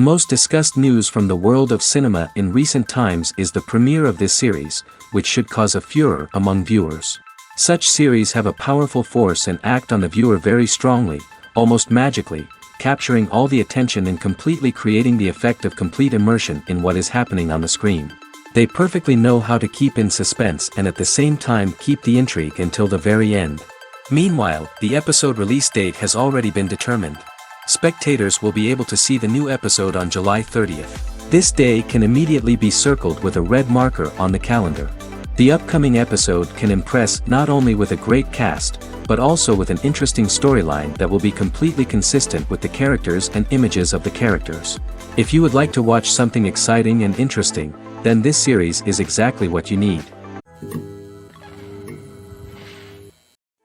most discussed news from the world of cinema in recent times is the premiere of this series, which should cause a furor among viewers. Such series have a powerful force and act on the viewer very strongly, almost magically, capturing all the attention and completely creating the effect of complete immersion in what is happening on the screen. They perfectly know how to keep in suspense and at the same time keep the intrigue until the very end. Meanwhile, the episode release date has already been determined. Spectators will be able to see the new episode on July 30th. This day can immediately be circled with a red marker on the calendar. The upcoming episode can impress not only with a great cast, but also with an interesting storyline that will be completely consistent with the characters and images of the characters. If you would like to watch something exciting and interesting, then this series is exactly what you need.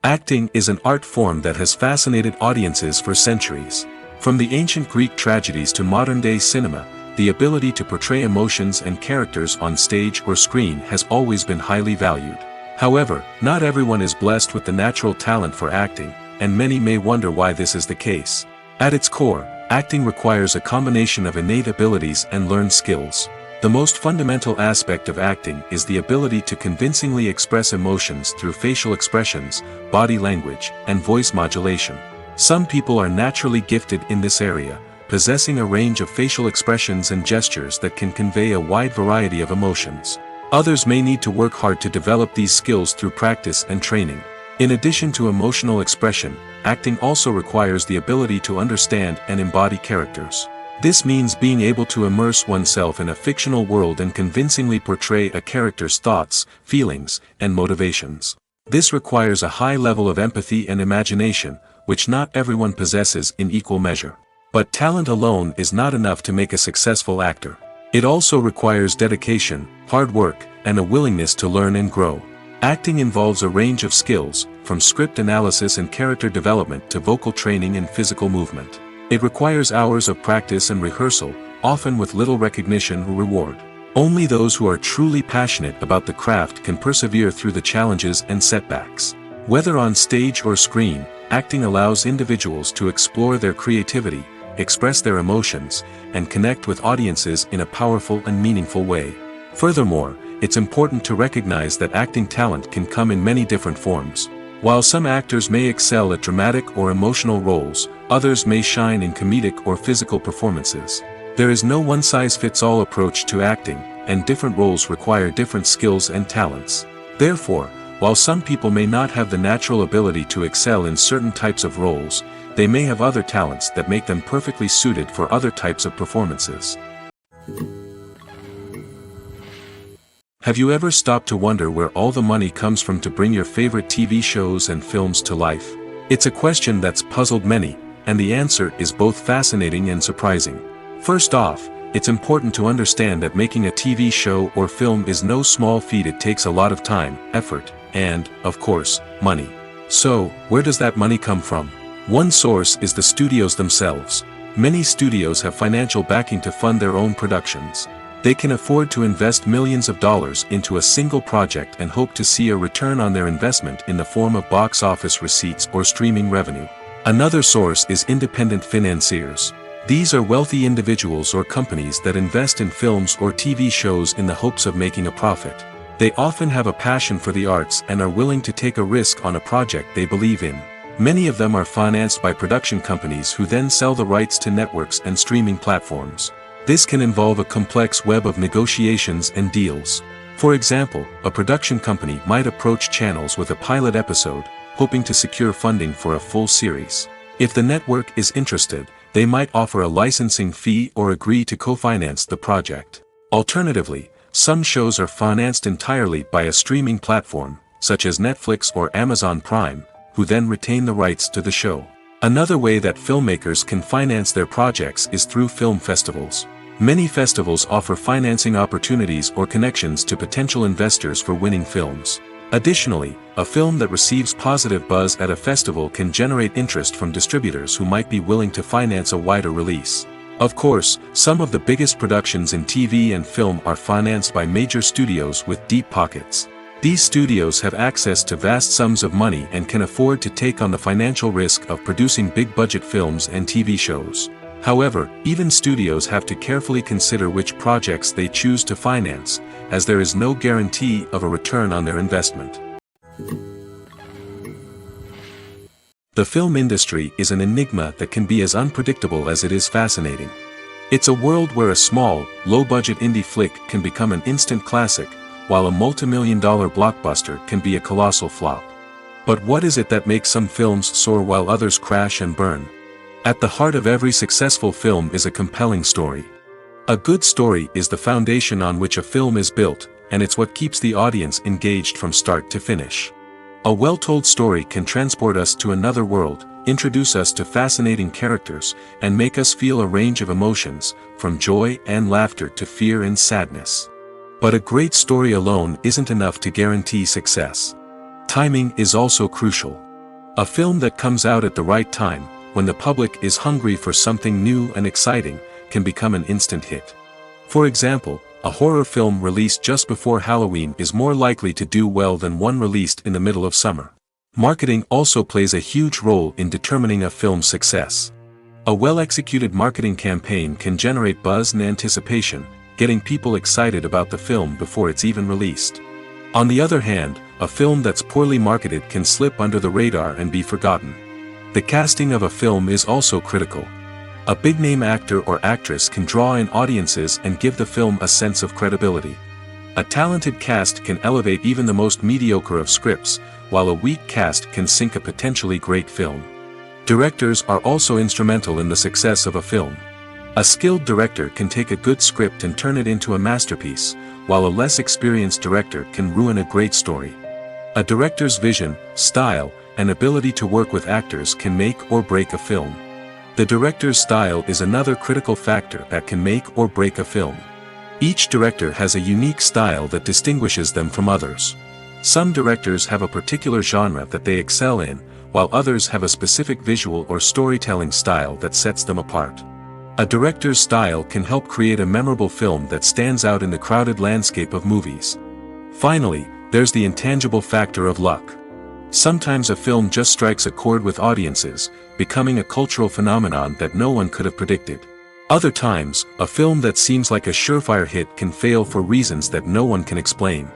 Acting is an art form that has fascinated audiences for centuries. From the ancient Greek tragedies to modern-day cinema, the ability to portray emotions and characters on stage or screen has always been highly valued. However, not everyone is blessed with the natural talent for acting, and many may wonder why this is the case. At its core, acting requires a combination of innate abilities and learned skills. The most fundamental aspect of acting is the ability to convincingly express emotions through facial expressions, body language, and voice modulation. Some people are naturally gifted in this area, possessing a range of facial expressions and gestures that can convey a wide variety of emotions. Others may need to work hard to develop these skills through practice and training. In addition to emotional expression, acting also requires the ability to understand and embody characters. This means being able to immerse oneself in a fictional world and convincingly portray a character's thoughts, feelings, and motivations. This requires a high level of empathy and imagination, which not everyone possesses in equal measure. But talent alone is not enough to make a successful actor. It also requires dedication, hard work, and a willingness to learn and grow. Acting involves a range of skills, from script analysis and character development to vocal training and physical movement. It requires hours of practice and rehearsal, often with little recognition or reward. Only those who are truly passionate about the craft can persevere through the challenges and setbacks. Whether on stage or screen, acting allows individuals to explore their creativity, express their emotions, and connect with audiences in a powerful and meaningful way. Furthermore, it's important to recognize that acting talent can come in many different forms. While some actors may excel at dramatic or emotional roles, others may shine in comedic or physical performances. There is no one-size-fits-all approach to acting, and different roles require different skills and talents. Therefore, while some people may not have the natural ability to excel in certain types of roles, they may have other talents that make them perfectly suited for other types of performances. Have you ever stopped to wonder where all the money comes from to bring your favorite TV shows and films to life? It's a question that's puzzled many, and the answer is both fascinating and surprising. First off, it's important to understand that making a TV show or film is no small feat. It takes a lot of time, effort, and, of course, money. So, where does that money come from? One source is the studios themselves. Many studios have financial backing to fund their own productions. They can afford to invest millions of dollars into a single project and hope to see a return on their investment in the form of box office receipts or streaming revenue. Another source is independent financiers. These are wealthy individuals or companies that invest in films or TV shows in the hopes of making a profit. They often have a passion for the arts and are willing to take a risk on a project they believe in. Many of them are financed by production companies who then sell the rights to networks and streaming platforms. This can involve a complex web of negotiations and deals. For example, a production company might approach channels with a pilot episode, hoping to secure funding for a full series. If the network is interested, they might offer a licensing fee or agree to co-finance the project. Alternatively, some shows are financed entirely by a streaming platform, such as Netflix or Amazon Prime, who then retain the rights to the show. Another way that filmmakers can finance their projects is through film festivals. Many festivals offer financing opportunities or connections to potential investors for winning films. Additionally, a film that receives positive buzz at a festival can generate interest from distributors who might be willing to finance a wider release. Of course, some of the biggest productions in TV and film are financed by major studios with deep pockets. These studios have access to vast sums of money and can afford to take on the financial risk of producing big-budget films and TV shows. However, even studios have to carefully consider which projects they choose to finance, as there is no guarantee of a return on their investment. The film industry is an enigma that can be as unpredictable as it is fascinating. It's a world where a small, low-budget indie flick can become an instant classic, while a multi-million-dollar blockbuster can be a colossal flop. But what is it that makes some films soar while others crash and burn? At the heart of every successful film is a compelling story. A good story is the foundation on which a film is built, and it's what keeps the audience engaged from start to finish. A well-told story can transport us to another world, introduce us to fascinating characters, and make us feel a range of emotions, from joy and laughter to fear and sadness. But a great story alone isn't enough to guarantee success. Timing is also crucial. A film that comes out at the right time, when the public is hungry for something new and exciting, can become an instant hit. For example, a horror film released just before Halloween is more likely to do well than one released in the middle of summer. Marketing also plays a huge role in determining a film's success. A well-executed marketing campaign can generate buzz and anticipation, getting people excited about the film before it's even released. On the other hand, a film that's poorly marketed can slip under the radar and be forgotten. The casting of a film is also critical. A big-name actor or actress can draw in audiences and give the film a sense of credibility. A talented cast can elevate even the most mediocre of scripts, while a weak cast can sink a potentially great film. Directors are also instrumental in the success of a film. A skilled director can take a good script and turn it into a masterpiece, while a less experienced director can ruin a great story. A director's vision, style, and ability to work with actors can make or break a film. The director's style is another critical factor that can make or break a film. Each director has a unique style that distinguishes them from others. Some directors have a particular genre that they excel in, while others have a specific visual or storytelling style that sets them apart. A director's style can help create a memorable film that stands out in the crowded landscape of movies. Finally, there's the intangible factor of luck. Sometimes a film just strikes a chord with audiences, becoming a cultural phenomenon that no one could have predicted. Other times, a film that seems like a surefire hit can fail for reasons that no one can explain.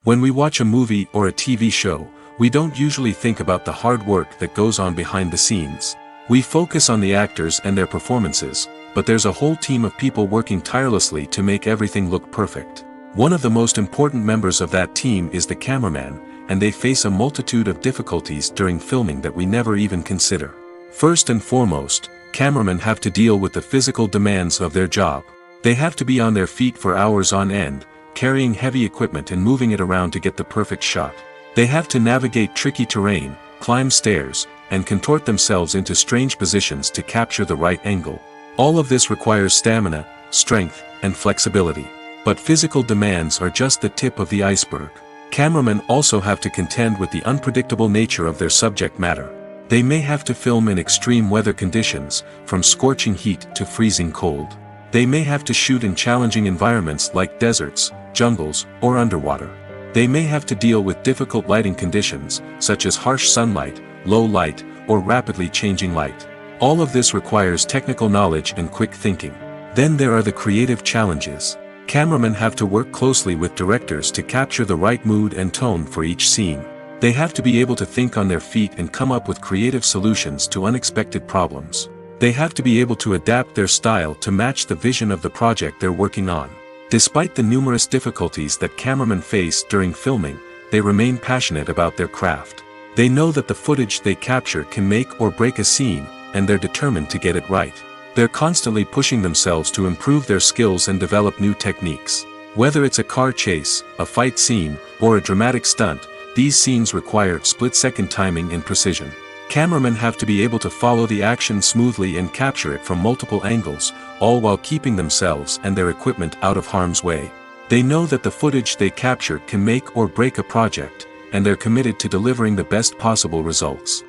When we watch a movie or a TV show, we don't usually think about the hard work that goes on behind the scenes. We focus on the actors and their performances, but there's a whole team of people working tirelessly to make everything look perfect. One of the most important members of that team is the cameraman, and they face a multitude of difficulties during filming that we never even consider. First and foremost, cameramen have to deal with the physical demands of their job. They have to be on their feet for hours on end, carrying heavy equipment and moving it around to get the perfect shot. They have to navigate tricky terrain, climb stairs, and contort themselves into strange positions to capture the right angle. All of this requires stamina, strength, and flexibility. But physical demands are just the tip of the iceberg. Cameramen also have to contend with the unpredictable nature of their subject matter. They may have to film in extreme weather conditions, from scorching heat to freezing cold. They may have to shoot in challenging environments like deserts, jungles, or underwater. They may have to deal with difficult lighting conditions, such as harsh sunlight, low light, or rapidly changing light. All of this requires technical knowledge and quick thinking. Then there are the creative challenges. Cameramen have to work closely with directors to capture the right mood and tone for each scene. They have to be able to think on their feet and come up with creative solutions to unexpected problems. They have to be able to adapt their style to match the vision of the project they're working on. Despite the numerous difficulties that cameramen face during filming, they remain passionate about their craft. They know that the footage they capture can make or break a scene, and they're determined to get it right. They're constantly pushing themselves to improve their skills and develop new techniques. Whether it's a car chase, a fight scene, or a dramatic stunt, these scenes require split-second timing and precision. Cameramen have to be able to follow the action smoothly and capture it from multiple angles, all while keeping themselves and their equipment out of harm's way. They know that the footage they capture can make or break a project, and they're committed to delivering the best possible results.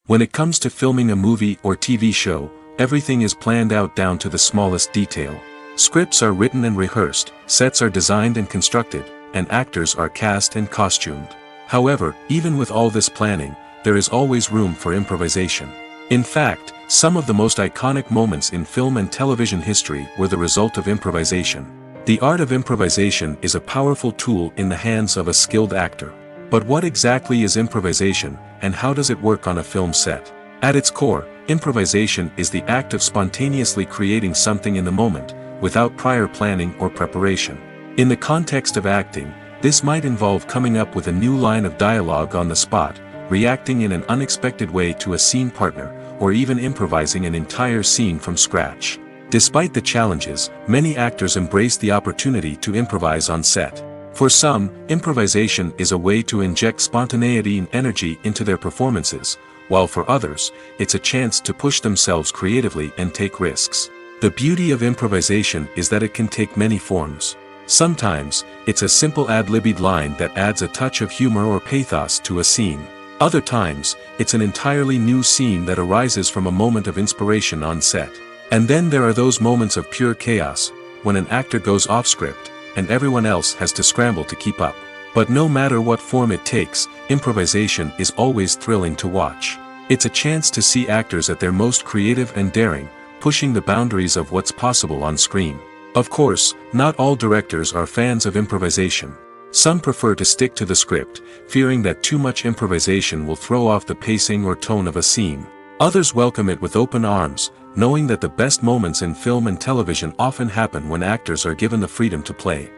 When it comes to filming a movie or TV show, everything is planned out down to the smallest detail. Scripts are written and rehearsed, sets are designed and constructed, and actors are cast and costumed. However, even with all this planning, there is always room for improvisation. In fact, some of the most iconic moments in film and television history were the result of improvisation. The art of improvisation is a powerful tool in the hands of a skilled actor. But what exactly is improvisation, and how does it work on a film set? At its core, improvisation is the act of spontaneously creating something in the moment, without prior planning or preparation. In the context of acting, this might involve coming up with a new line of dialogue on the spot, reacting in an unexpected way to a scene partner, or even improvising an entire scene from scratch. Despite the challenges, many actors embrace the opportunity to improvise on set. For some, improvisation is a way to inject spontaneity and energy into their performances, while for others, it's a chance to push themselves creatively and take risks. The beauty of improvisation is that it can take many forms. Sometimes, it's a simple ad-libbed line that adds a touch of humor or pathos to a scene. Other times, it's an entirely new scene that arises from a moment of inspiration on set. And then there are those moments of pure chaos, when an actor goes off script, and everyone else has to scramble to keep up. But no matter what form it takes, improvisation is always thrilling to watch. It's a chance to see actors at their most creative and daring, pushing the boundaries of what's possible on screen. Of course, not all directors are fans of improvisation. Some prefer to stick to the script, fearing that too much improvisation will throw off the pacing or tone of a scene. Others welcome it with open arms, knowing that the best moments in film and television often happen when actors are given the freedom to play.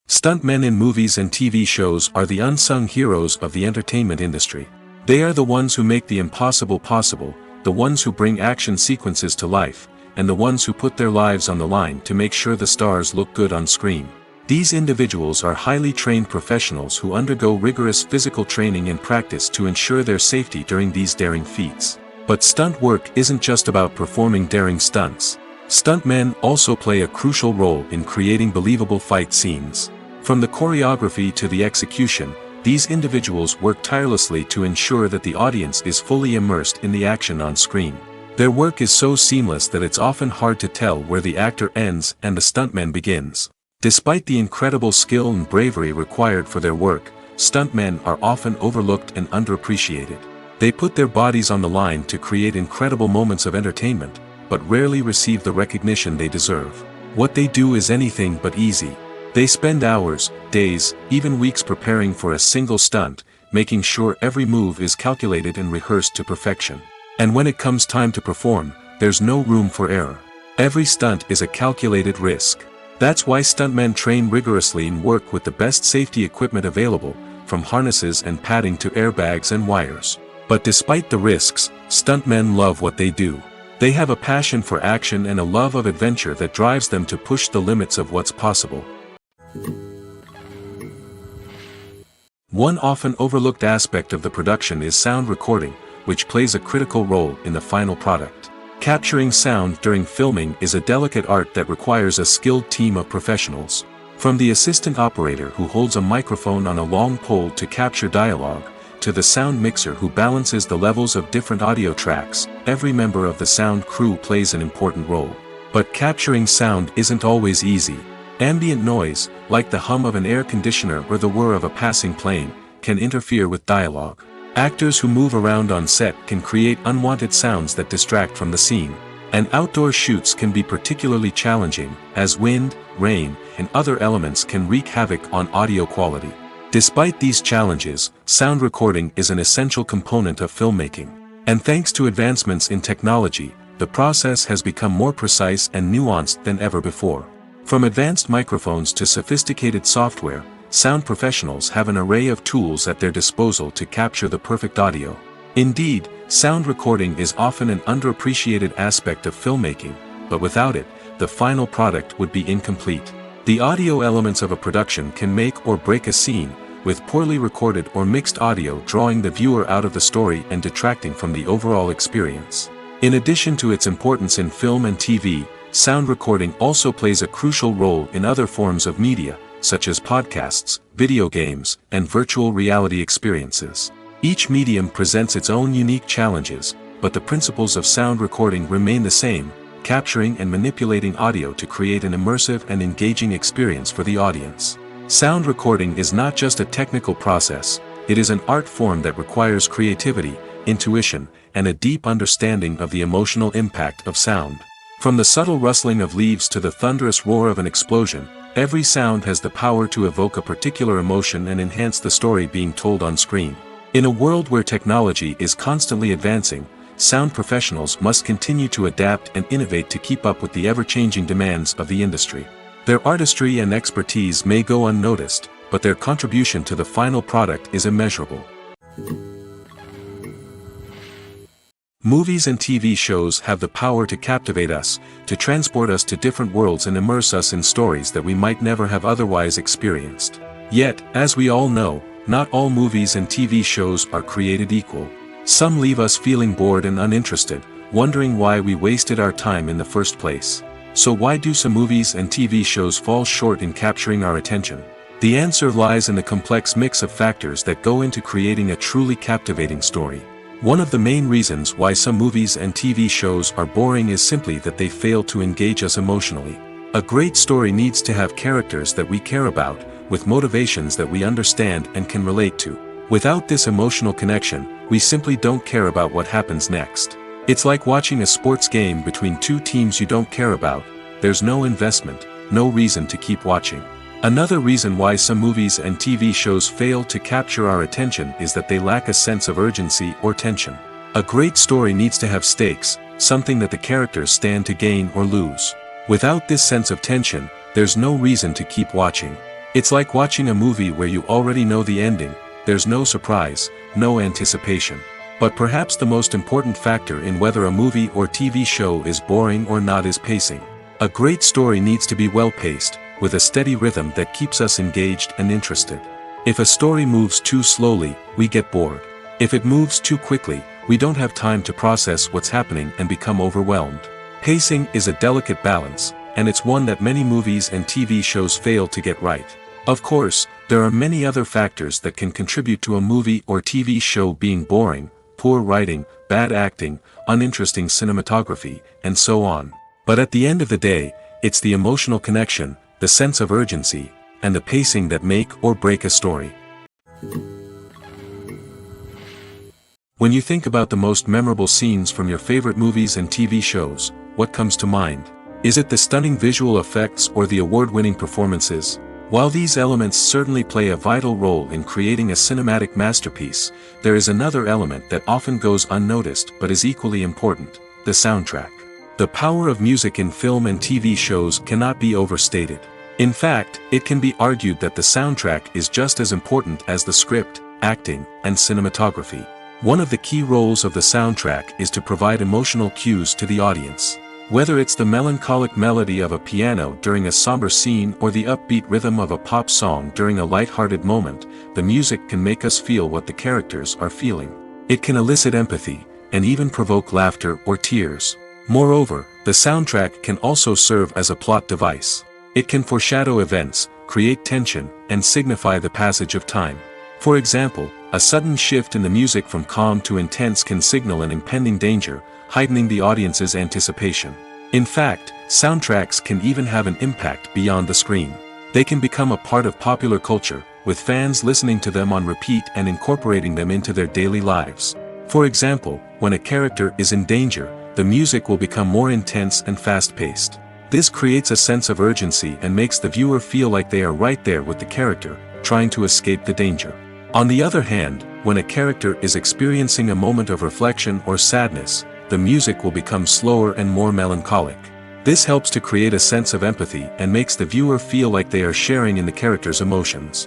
Stuntmen in movies and TV shows are the unsung heroes of the entertainment industry. They are the ones who make the impossible possible, the ones who bring action sequences to life, and the ones who put their lives on the line to make sure the stars look good on screen. These individuals are highly trained professionals who undergo rigorous physical training and practice to ensure their safety during these daring feats. But stunt work isn't just about performing daring stunts. Stuntmen also play a crucial role in creating believable fight scenes. From the choreography to the execution, these individuals work tirelessly to ensure that the audience is fully immersed in the action on screen. Their work is so seamless that it's often hard to tell where the actor ends and the stuntman begins. Despite the incredible skill and bravery required for their work, stuntmen are often overlooked and underappreciated. They put their bodies on the line to create incredible moments of entertainment, but rarely receive the recognition they deserve. What they do is anything but easy. They spend hours, days, even weeks preparing for a single stunt, making sure every move is calculated and rehearsed to perfection. And when it comes time to perform, there's no room for error. Every stunt is a calculated risk. That's why stuntmen train rigorously and work with the best safety equipment available, from harnesses and padding to airbags and wires. But despite the risks, stuntmen love what they do. They have a passion for action and a love of adventure that drives them to push the limits of what's possible. One often overlooked aspect of the production is sound recording, which plays a critical role in the final product. Capturing sound during filming is a delicate art that requires a skilled team of professionals. From the assistant operator who holds a microphone on a long pole to capture dialogue, to the sound mixer who balances the levels of different audio tracks, every member of the sound crew plays an important role. But capturing sound isn't always easy. Ambient noise, like the hum of an air conditioner or the whir of a passing plane, can interfere with dialogue. Actors who move around on set can create unwanted sounds that distract from the scene. And outdoor shoots can be particularly challenging, as wind, rain, and other elements can wreak havoc on audio quality. Despite these challenges, sound recording is an essential component of filmmaking. And thanks to advancements in technology, the process has become more precise and nuanced than ever before. From advanced microphones to sophisticated software, sound professionals have an array of tools at their disposal to capture the perfect audio. Indeed, sound recording is often an underappreciated aspect of filmmaking, but without it, the final product would be incomplete. The audio elements of a production can make or break a scene, with poorly recorded or mixed audio drawing the viewer out of the story and detracting from the overall experience. In addition to its importance in film and TV, sound recording also plays a crucial role in other forms of media, such as podcasts, video games, and virtual reality experiences. Each medium presents its own unique challenges, but the principles of sound recording remain the same, capturing and manipulating audio to create an immersive and engaging experience for the audience. Sound recording is not just a technical process, it is an art form that requires creativity, intuition, and a deep understanding of the emotional impact of sound. From the subtle rustling of leaves to the thunderous roar of an explosion, every sound has the power to evoke a particular emotion and enhance the story being told on screen. In a world where technology is constantly advancing, sound professionals must continue to adapt and innovate to keep up with the ever-changing demands of the industry. Their artistry and expertise may go unnoticed, but their contribution to the final product is immeasurable. Movies and TV shows have the power to captivate us, to transport us to different worlds and immerse us in stories that we might never have otherwise experienced. Yet, as we all know, not all movies and TV shows are created equal. Some leave us feeling bored and uninterested, wondering why we wasted our time in the first place. So why do some movies and TV shows fall short in capturing our attention? The answer lies in the complex mix of factors that go into creating a truly captivating story. One of the main reasons why some movies and TV shows are boring is simply that they fail to engage us emotionally. A great story needs to have characters that we care about, with motivations that we understand and can relate to. Without this emotional connection, we simply don't care about what happens next. It's like watching a sports game between two teams you don't care about. There's no investment, no reason to keep watching. Another reason why some movies and TV shows fail to capture our attention is that they lack a sense of urgency or tension. A great story needs to have stakes, something that the characters stand to gain or lose. Without this sense of tension, there's no reason to keep watching. It's like watching a movie where you already know the ending. There's no surprise, no anticipation. But perhaps the most important factor in whether a movie or TV show is boring or not is pacing. A great story needs to be well-paced, with a steady rhythm that keeps us engaged and interested. If a story moves too slowly, we get bored. If it moves too quickly, we don't have time to process what's happening and become overwhelmed. Pacing is a delicate balance, and it's one that many movies and TV shows fail to get right. Of course, there are many other factors that can contribute to a movie or TV show being boring: poor writing, bad acting, uninteresting cinematography, and so on. But at the end of the day, it's the emotional connection, the sense of urgency, and the pacing that make or break a story. When you think about the most memorable scenes from your favorite movies and TV shows, what comes to mind? Is it the stunning visual effects or the award-winning performances? While these elements certainly play a vital role in creating a cinematic masterpiece, there is another element that often goes unnoticed but is equally important: the soundtrack. The power of music in film and TV shows cannot be overstated. In fact, it can be argued that the soundtrack is just as important as the script, acting, and cinematography. One of the key roles of the soundtrack is to provide emotional cues to the audience. Whether it's the melancholic melody of a piano during a somber scene or the upbeat rhythm of a pop song during a light-hearted moment, the music can make us feel what the characters are feeling. It can elicit empathy, and even provoke laughter or tears. Moreover, the soundtrack can also serve as a plot device. It can foreshadow events, create tension, and signify the passage of time. For example, a sudden shift in the music from calm to intense can signal an impending danger, heightening the audience's anticipation. In fact, soundtracks can even have an impact beyond the screen. They can become a part of popular culture, with fans listening to them on repeat and incorporating them into their daily lives. For example, when a character is in danger, the music will become more intense and fast-paced. This creates a sense of urgency and makes the viewer feel like they are right there with the character, trying to escape the danger. On the other hand, when a character is experiencing a moment of reflection or sadness, the music will become slower and more melancholic. This helps to create a sense of empathy and makes the viewer feel like they are sharing in the character's emotions.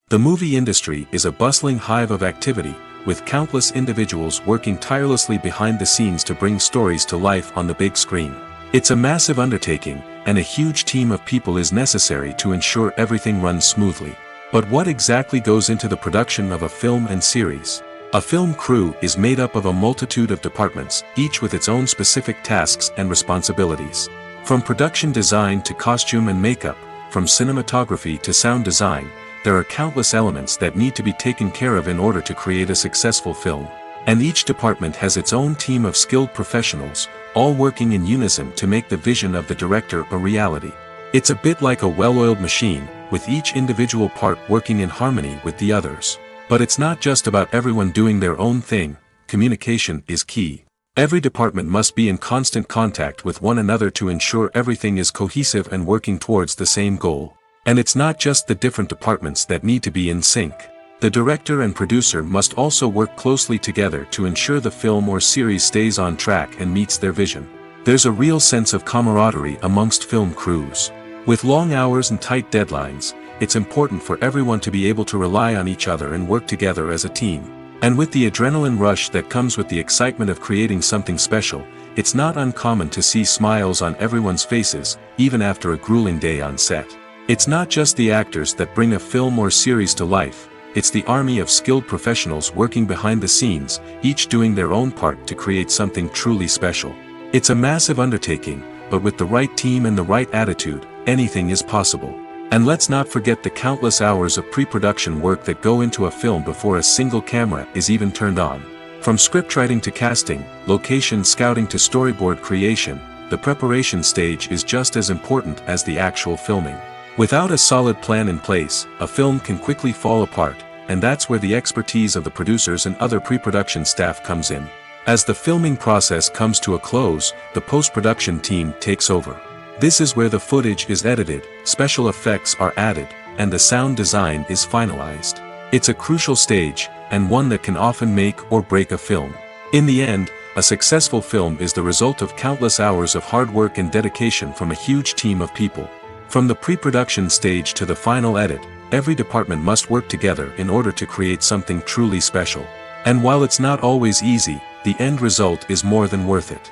The movie industry is a bustling hive of activity, with countless individuals working tirelessly behind the scenes to bring stories to life on the big screen. It's a massive undertaking, and a huge team of people is necessary to ensure everything runs smoothly. But what exactly goes into the production of a film and series? A film crew is made up of a multitude of departments, each with its own specific tasks and responsibilities. From production design to costume and makeup, from cinematography to sound design, there are countless elements that need to be taken care of in order to create a successful film. And each department has its own team of skilled professionals, all working in unison to make the vision of the director a reality. It's a bit like a well-oiled machine, with each individual part working in harmony with the others. But it's not just about everyone doing their own thing. Communication is key. Every department must be in constant contact with one another to ensure everything is cohesive and working towards the same goal. And it's not just the different departments that need to be in sync. The director and producer must also work closely together to ensure the film or series stays on track and meets their vision. There's a real sense of camaraderie amongst film crews. With long hours and tight deadlines, it's important for everyone to be able to rely on each other and work together as a team. And with the adrenaline rush that comes with the excitement of creating something special, it's not uncommon to see smiles on everyone's faces, even after a grueling day on set. It's not just the actors that bring a film or series to life, it's the army of skilled professionals working behind the scenes, each doing their own part to create something truly special. It's a massive undertaking, but with the right team and the right attitude, anything is possible. And let's not forget the countless hours of pre-production work that go into a film before a single camera is even turned on. From scriptwriting to casting, location scouting to storyboard creation, the preparation stage is just as important as the actual filming. Without a solid plan in place, a film can quickly fall apart, and that's where the expertise of the producers and other pre-production staff comes in. As the filming process comes to a close, the post-production team takes over. This is where the footage is edited, special effects are added, and the sound design is finalized. It's a crucial stage, and one that can often make or break a film. In the end, a successful film is the result of countless hours of hard work and dedication from a huge team of people. From the pre-production stage to the final edit, every department must work together in order to create something truly special. And while it's not always easy, the end result is more than worth it.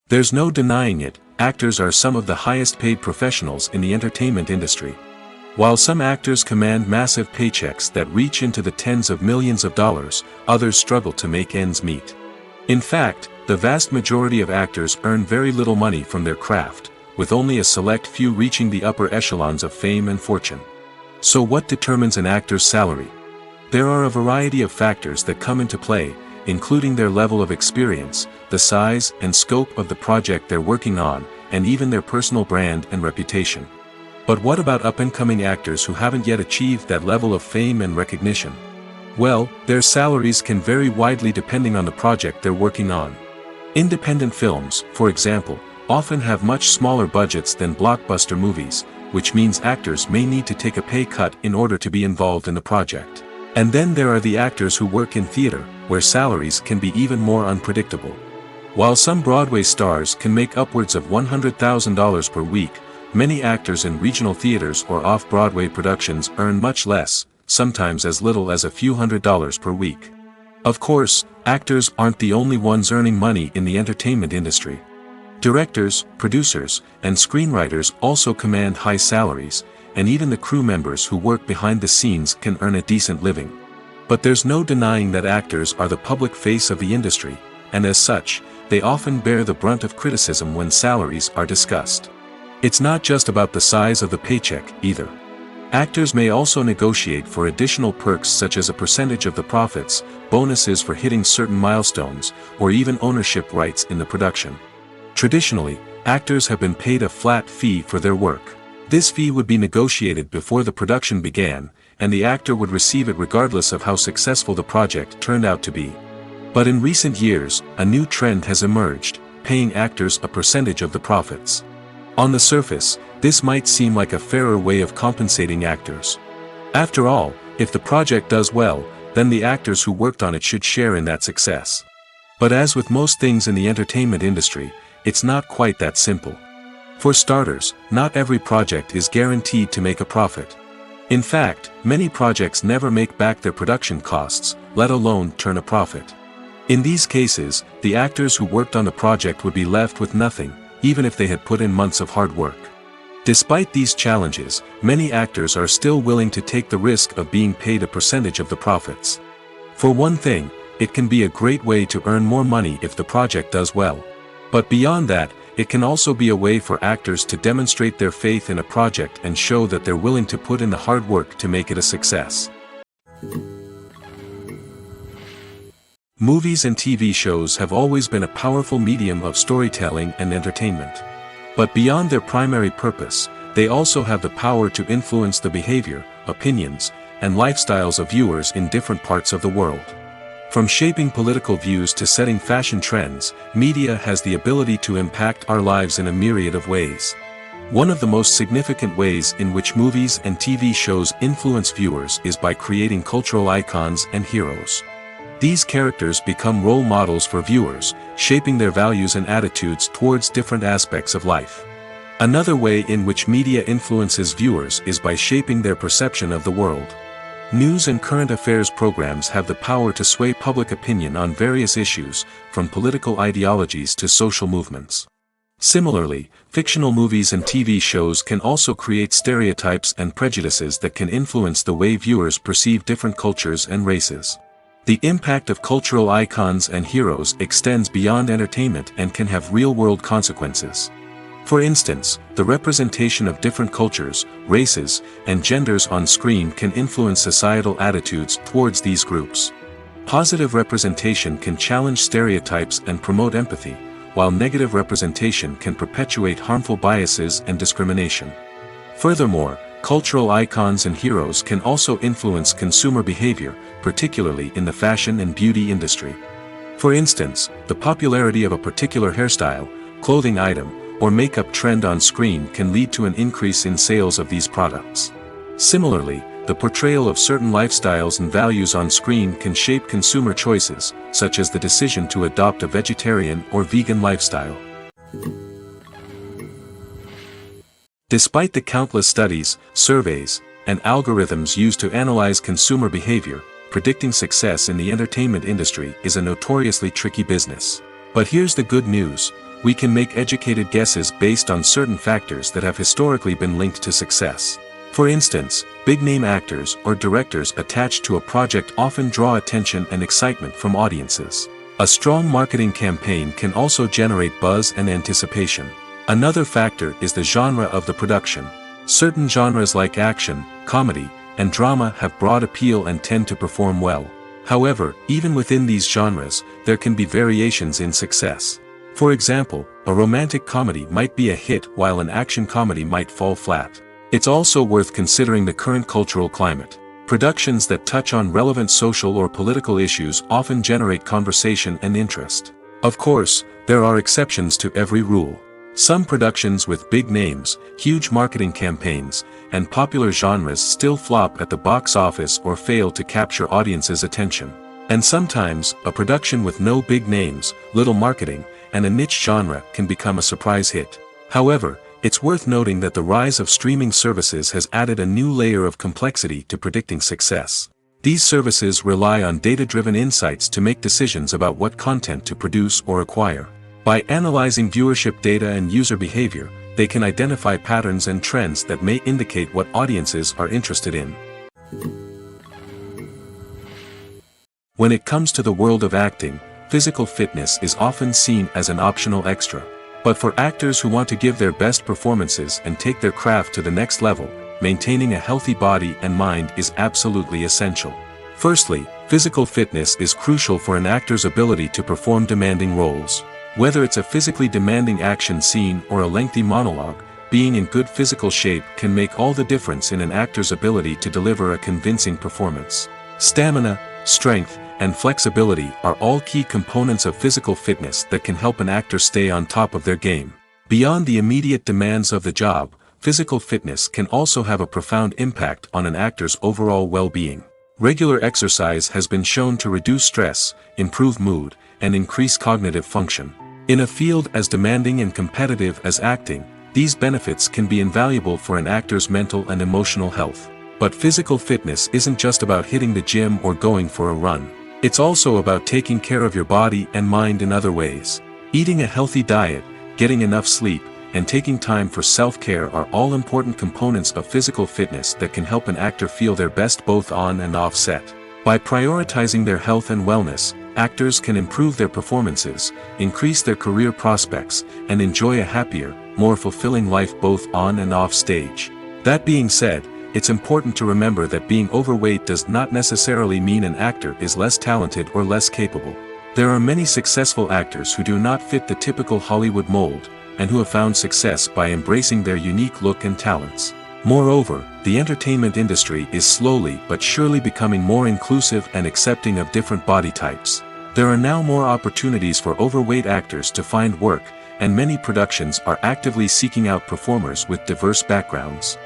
There's no denying it, actors are some of the highest paid professionals in the entertainment industry. While some actors command massive paychecks that reach into the tens of millions of dollars, others struggle to make ends meet. In fact, the vast majority of actors earn very little money from their craft, with only a select few reaching the upper echelons of fame and fortune. So what determines an actor's salary? There are a variety of factors that come into play, including their level of experience, the size and scope of the project they're working on, and even their personal brand and reputation. But what about up-and-coming actors who haven't yet achieved that level of fame and recognition? Well, their salaries can vary widely depending on the project they're working on. Independent films, for example, often have much smaller budgets than blockbuster movies, which means actors may need to take a pay cut in order to be involved in the project. And then there are the actors who work in theater, where salaries can be even more unpredictable. While some Broadway stars can make upwards of $100,000 per week, many actors in regional theaters or off-Broadway productions earn much less, sometimes as little as a few $100s per week. Of course, actors aren't the only ones earning money in the entertainment industry. Directors, producers, and screenwriters also command high salaries, and even the crew members who work behind the scenes can earn a decent living. But there's no denying that actors are the public face of the industry, and as such, they often bear the brunt of criticism when salaries are discussed. It's not just about the size of the paycheck, either. Actors may also negotiate for additional perks such as a percentage of the profits, bonuses for hitting certain milestones, or even ownership rights in the production. Traditionally, actors have been paid a flat fee for their work. This fee would be negotiated before the production began, and the actor would receive it regardless of how successful the project turned out to be. But in recent years, a new trend has emerged, paying actors a percentage of the profits. On the surface, this might seem like a fairer way of compensating actors. After all, if the project does well, then the actors who worked on it should share in that success. But as with most things in the entertainment industry, it's not quite that simple. For starters, not every project is guaranteed to make a profit. In fact, many projects never make back their production costs, let alone turn a profit. In these cases, the actors who worked on the project would be left with nothing, even if they had put in months of hard work. Despite these challenges, many actors are still willing to take the risk of being paid a percentage of the profits. For one thing, it can be a great way to earn more money if the project does well. But beyond that, it can also be a way for actors to demonstrate their faith in a project and show that they're willing to put in the hard work to make it a success. Movies and TV shows have always been a powerful medium of storytelling and entertainment. But beyond their primary purpose, they also have the power to influence the behavior, opinions, and lifestyles of viewers in different parts of the world. From shaping political views to setting fashion trends, media has the ability to impact our lives in a myriad of ways. One of the most significant ways in which movies and TV shows influence viewers is by creating cultural icons and heroes. These characters become role models for viewers, shaping their values and attitudes towards different aspects of life. Another way in which media influences viewers is by shaping their perception of the world. News and current affairs programs have the power to sway public opinion on various issues, from political ideologies to social movements. Similarly, fictional movies and TV shows can also create stereotypes and prejudices that can influence the way viewers perceive different cultures and races. The impact of cultural icons and heroes extends beyond entertainment and can have real-world consequences. For instance, the representation of different cultures, races, and genders on screen can influence societal attitudes towards these groups. Positive representation can challenge stereotypes and promote empathy, while negative representation can perpetuate harmful biases and discrimination. Furthermore, cultural icons and heroes can also influence consumer behavior, particularly in the fashion and beauty industry. For instance, the popularity of a particular hairstyle, clothing item, or makeup trend on screen can lead to an increase in sales of these products. Similarly, the portrayal of certain lifestyles and values on screen can shape consumer choices, such as the decision to adopt a vegetarian or vegan lifestyle. Despite the countless studies, surveys, and algorithms used to analyze consumer behavior, predicting success in the entertainment industry is a notoriously tricky business. But here's the good news. We can make educated guesses based on certain factors that have historically been linked to success. For instance, big-name actors or directors attached to a project often draw attention and excitement from audiences. A strong marketing campaign can also generate buzz and anticipation. Another factor is the genre of the production. Certain genres like action, comedy, and drama have broad appeal and tend to perform well. However, even within these genres, there can be variations in success. For example, a romantic comedy might be a hit while an action comedy might fall flat. It's also worth considering the current cultural climate. Productions that touch on relevant social or political issues often generate conversation and interest. Of course, there are exceptions to every rule. Some productions with big names, huge marketing campaigns, and popular genres still flop at the box office or fail to capture audiences' attention. And sometimes, a production with no big names, little marketing, and a niche genre can become a surprise hit. However, it's worth noting that the rise of streaming services has added a new layer of complexity to predicting success. These services rely on data-driven insights to make decisions about what content to produce or acquire. By analyzing viewership data and user behavior, they can identify patterns and trends that may indicate what audiences are interested in. When it comes to the world of acting, physical fitness is often seen as an optional extra. But for actors who want to give their best performances and take their craft to the next level, maintaining a healthy body and mind is absolutely essential. Firstly, physical fitness is crucial for an actor's ability to perform demanding roles. Whether it's a physically demanding action scene or a lengthy monologue, being in good physical shape can make all the difference in an actor's ability to deliver a convincing performance. Stamina, strength, and flexibility are all key components of physical fitness that can help an actor stay on top of their game. Beyond the immediate demands of the job, physical fitness can also have a profound impact on an actor's overall well-being. Regular exercise has been shown to reduce stress, improve mood, and increase cognitive function. In a field as demanding and competitive as acting, these benefits can be invaluable for an actor's mental and emotional health. But physical fitness isn't just about hitting the gym or going for a run. It's also about taking care of your body and mind in other ways. Eating a healthy diet, getting enough sleep, and taking time for self-care are all important components of physical fitness that can help an actor feel their best both on and off set. By prioritizing their health and wellness, actors can improve their performances, increase their career prospects, and enjoy a happier, more fulfilling life both on and off stage. That being said, it's important to remember that being overweight does not necessarily mean an actor is less talented or less capable. There are many successful actors who do not fit the typical Hollywood mold, and who have found success by embracing their unique look and talents. Moreover, the entertainment industry is slowly but surely becoming more inclusive and accepting of different body types. There are now more opportunities for overweight actors to find work, and many productions are actively seeking out performers with diverse backgrounds.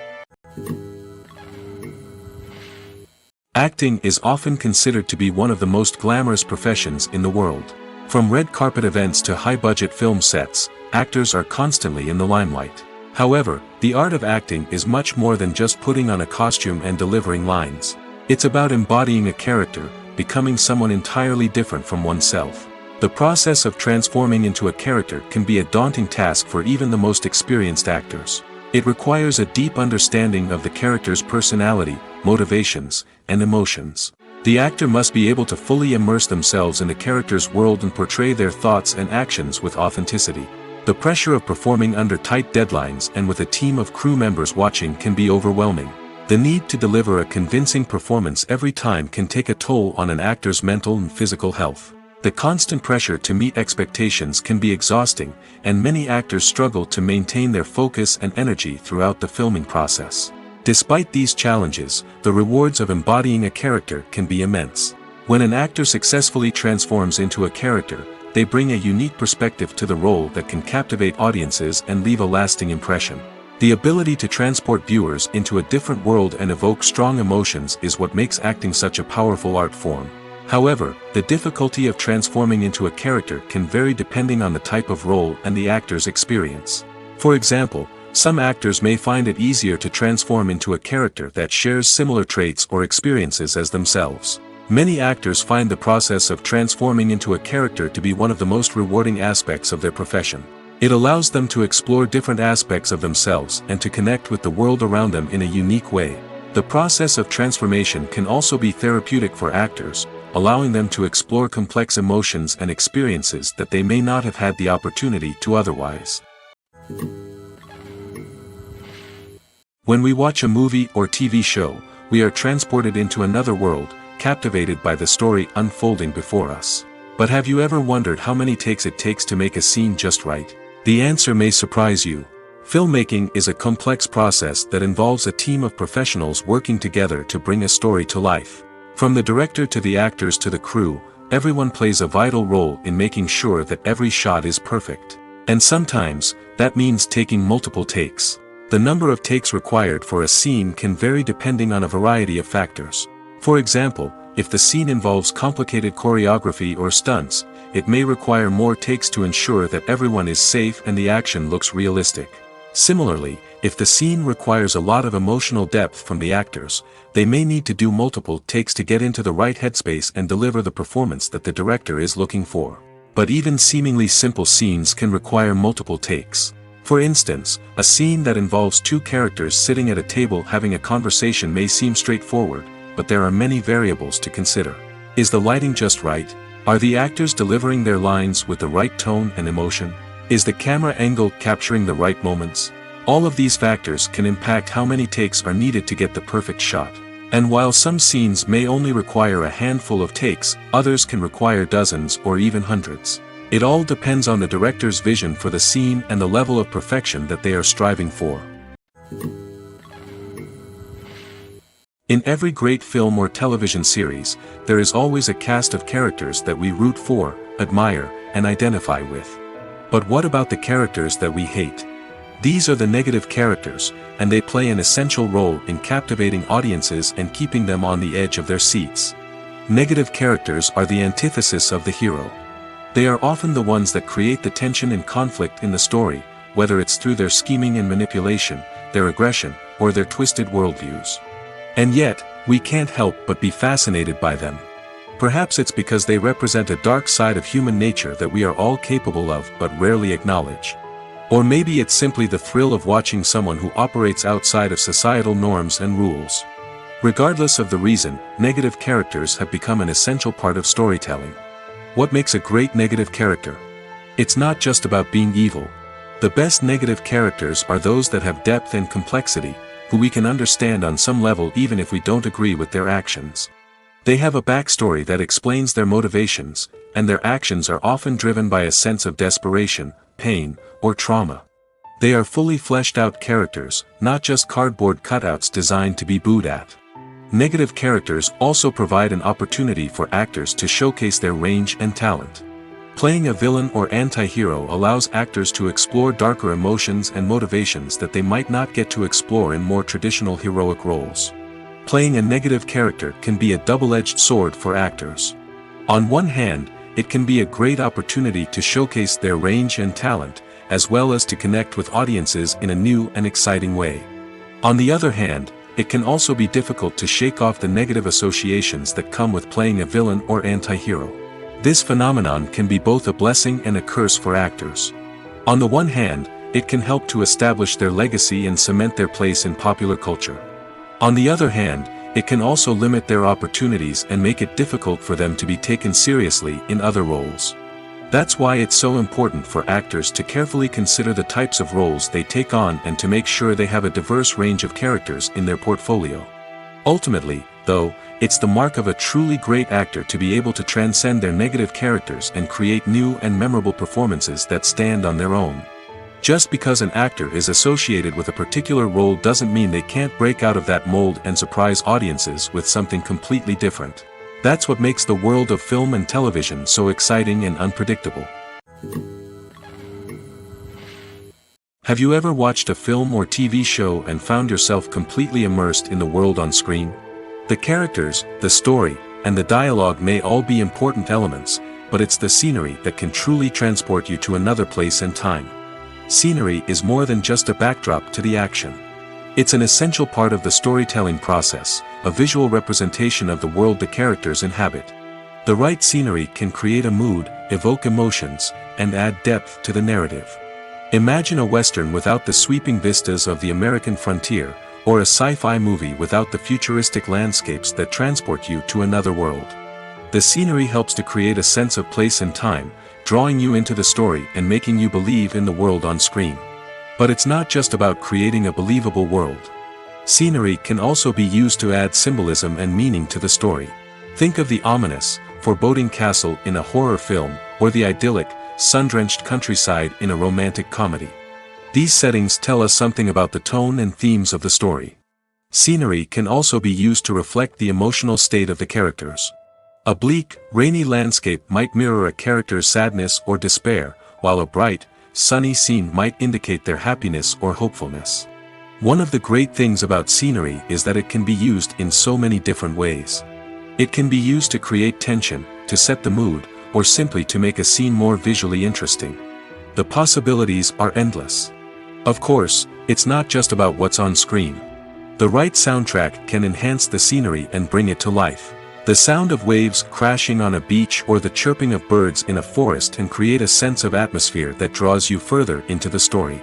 Acting is often considered to be one of the most glamorous professions in the world. From red carpet events to high-budget film sets, actors are constantly in the limelight. However, the art of acting is much more than just putting on a costume and delivering lines. It's about embodying a character, becoming someone entirely different from oneself. The process of transforming into a character can be a daunting task for even the most experienced actors. It requires a deep understanding of the character's personality, motivations, and emotions. The actor must be able to fully immerse themselves in the character's world and portray their thoughts and actions with authenticity. The pressure of performing under tight deadlines and with a team of crew members watching can be overwhelming. The need to deliver a convincing performance every time can take a toll on an actor's mental and physical health. The constant pressure to meet expectations can be exhausting, and many actors struggle to maintain their focus and energy throughout the filming process. Despite these challenges, the rewards of embodying a character can be immense. When an actor successfully transforms into a character, they bring a unique perspective to the role that can captivate audiences and leave a lasting impression. The ability to transport viewers into a different world and evoke strong emotions is what makes acting such a powerful art form. However, the difficulty of transforming into a character can vary depending on the type of role and the actor's experience. For example, some actors may find it easier to transform into a character that shares similar traits or experiences as themselves. Many actors find the process of transforming into a character to be one of the most rewarding aspects of their profession. It allows them to explore different aspects of themselves and to connect with the world around them in a unique way. The process of transformation can also be therapeutic for actors, allowing them to explore complex emotions and experiences that they may not have had the opportunity to otherwise. When we watch a movie or TV show, we are transported into another world, captivated by the story unfolding before us. But have you ever wondered how many takes it takes to make a scene just right? The answer may surprise you. Filmmaking is a complex process that involves a team of professionals working together to bring a story to life. From the director to the actors to the crew, everyone plays a vital role in making sure that every shot is perfect. And sometimes, that means taking multiple takes. The number of takes required for a scene can vary depending on a variety of factors. For example, if the scene involves complicated choreography or stunts, it may require more takes to ensure that everyone is safe and the action looks realistic. Similarly, if the scene requires a lot of emotional depth from the actors, they may need to do multiple takes to get into the right headspace and deliver the performance that the director is looking for. But even seemingly simple scenes can require multiple takes. For instance, a scene that involves two characters sitting at a table having a conversation may seem straightforward, but there are many variables to consider. Is the lighting just right? Are the actors delivering their lines with the right tone and emotion? Is the camera angle capturing the right moments? All of these factors can impact how many takes are needed to get the perfect shot. And while some scenes may only require a handful of takes, others can require dozens or even hundreds. It all depends on the director's vision for the scene and the level of perfection that they are striving for. In every great film or television series, there is always a cast of characters that we root for, admire, and identify with. But what about the characters that we hate? These are the negative characters, and they play an essential role in captivating audiences and keeping them on the edge of their seats. Negative characters are the antithesis of the hero. They are often the ones that create the tension and conflict in the story, whether it's through their scheming and manipulation, their aggression, or their twisted worldviews. And yet, we can't help but be fascinated by them. Perhaps it's because they represent a dark side of human nature that we are all capable of but rarely acknowledge. Or maybe it's simply the thrill of watching someone who operates outside of societal norms and rules. Regardless of the reason, negative characters have become an essential part of storytelling. What makes a great negative character? It's not just about being evil. The best negative characters are those that have depth and complexity, who we can understand on some level even if we don't agree with their actions. They have a backstory that explains their motivations, and their actions are often driven by a sense of desperation, pain, or trauma. They are fully fleshed out characters, not just cardboard cutouts designed to be booed at. Negative characters also provide an opportunity for actors to showcase their range and talent. Playing a villain or anti-hero allows actors to explore darker emotions and motivations that they might not get to explore in more traditional heroic roles. Playing a negative character can be a double-edged sword for actors. On one hand, it can be a great opportunity to showcase their range and talent, as well as to connect with audiences in a new and exciting way. On the other hand, it can also be difficult to shake off the negative associations that come with playing a villain or anti-hero. This phenomenon can be both a blessing and a curse for actors. On the one hand, it can help to establish their legacy and cement their place in popular culture. On the other hand, it can also limit their opportunities and make it difficult for them to be taken seriously in other roles. That's why it's so important for actors to carefully consider the types of roles they take on and to make sure they have a diverse range of characters in their portfolio. Ultimately, though, it's the mark of a truly great actor to be able to transcend their negative characters and create new and memorable performances that stand on their own. Just because an actor is associated with a particular role doesn't mean they can't break out of that mold and surprise audiences with something completely different. That's what makes the world of film and television so exciting and unpredictable. Have you ever watched a film or TV show and found yourself completely immersed in the world on screen? The characters, the story, and the dialogue may all be important elements, but it's the scenery that can truly transport you to another place and time. Scenery is more than just a backdrop to the action. It's an essential part of the storytelling process, a visual representation of the world the characters inhabit. The right scenery can create a mood, evoke emotions, and add depth to the narrative. Imagine a Western without the sweeping vistas of the American frontier, or a sci-fi movie without the futuristic landscapes that transport you to another world. The scenery helps to create a sense of place and time, drawing you into the story and making you believe in the world on screen. But it's not just about creating a believable world. Scenery can also be used to add symbolism and meaning to the story. Think of the ominous, foreboding castle in a horror film, or the idyllic, sun-drenched countryside in a romantic comedy. These settings tell us something about the tone and themes of the story. Scenery can also be used to reflect the emotional state of the characters. A bleak, rainy landscape might mirror a character's sadness or despair, while a bright, sunny scene might indicate their happiness or hopefulness. One of the great things about scenery is that it can be used in so many different ways. It can be used to create tension, to set the mood, or simply to make a scene more visually interesting. The possibilities are endless. Of course, it's not just about what's on screen. The right soundtrack can enhance the scenery and bring it to life. The sound of waves crashing on a beach or the chirping of birds in a forest can create a sense of atmosphere that draws you further into the story.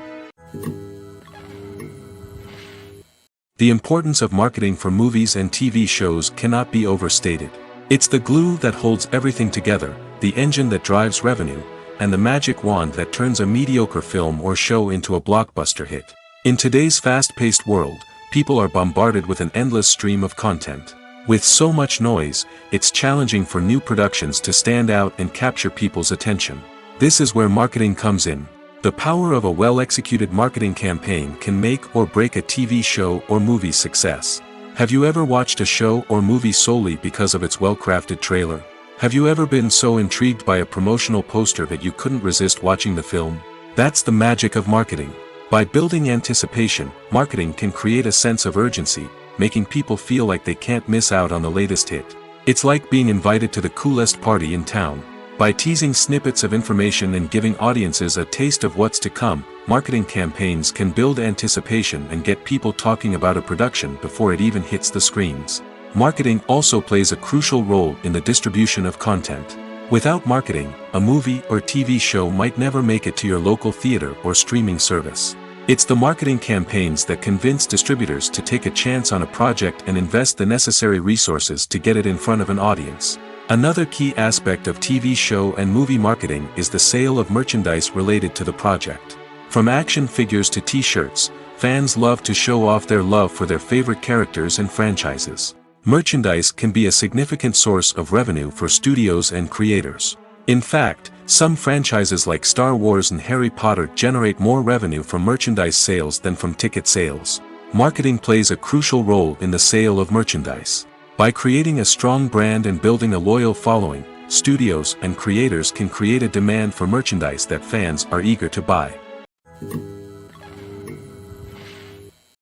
The importance of marketing for movies and TV shows cannot be overstated. It's the glue that holds everything together, the engine that drives revenue, and the magic wand that turns a mediocre film or show into a blockbuster hit. In today's fast-paced world, people are bombarded with an endless stream of content. With so much noise, it's challenging for new productions to stand out and capture people's attention. This is where marketing comes in. The power of a well-executed marketing campaign can make or break a TV show or movie's success. Have you ever watched a show or movie solely because of its well-crafted trailer? Have you ever been so intrigued by a promotional poster that you couldn't resist watching the film? That's the magic of marketing. By building anticipation, marketing can create a sense of urgency, making people feel like they can't miss out on the latest hit. It's like being invited to the coolest party in town. By teasing snippets of information and giving audiences a taste of what's to come, marketing campaigns can build anticipation and get people talking about a production before it even hits the screens. Marketing also plays a crucial role in the distribution of content. Without marketing, a movie or TV show might never make it to your local theater or streaming service. It's the marketing campaigns that convince distributors to take a chance on a project and invest the necessary resources to get it in front of an audience. Another key aspect of TV show and movie marketing is the sale of merchandise related to the project. From action figures to t-shirts, fans love to show off their love for their favorite characters and franchises. Merchandise can be a significant source of revenue for studios and creators. In fact, some franchises like Star Wars and Harry Potter generate more revenue from merchandise sales than from ticket sales. Marketing plays a crucial role in the sale of merchandise. By creating a strong brand and building a loyal following, studios and creators can create a demand for merchandise that fans are eager to buy.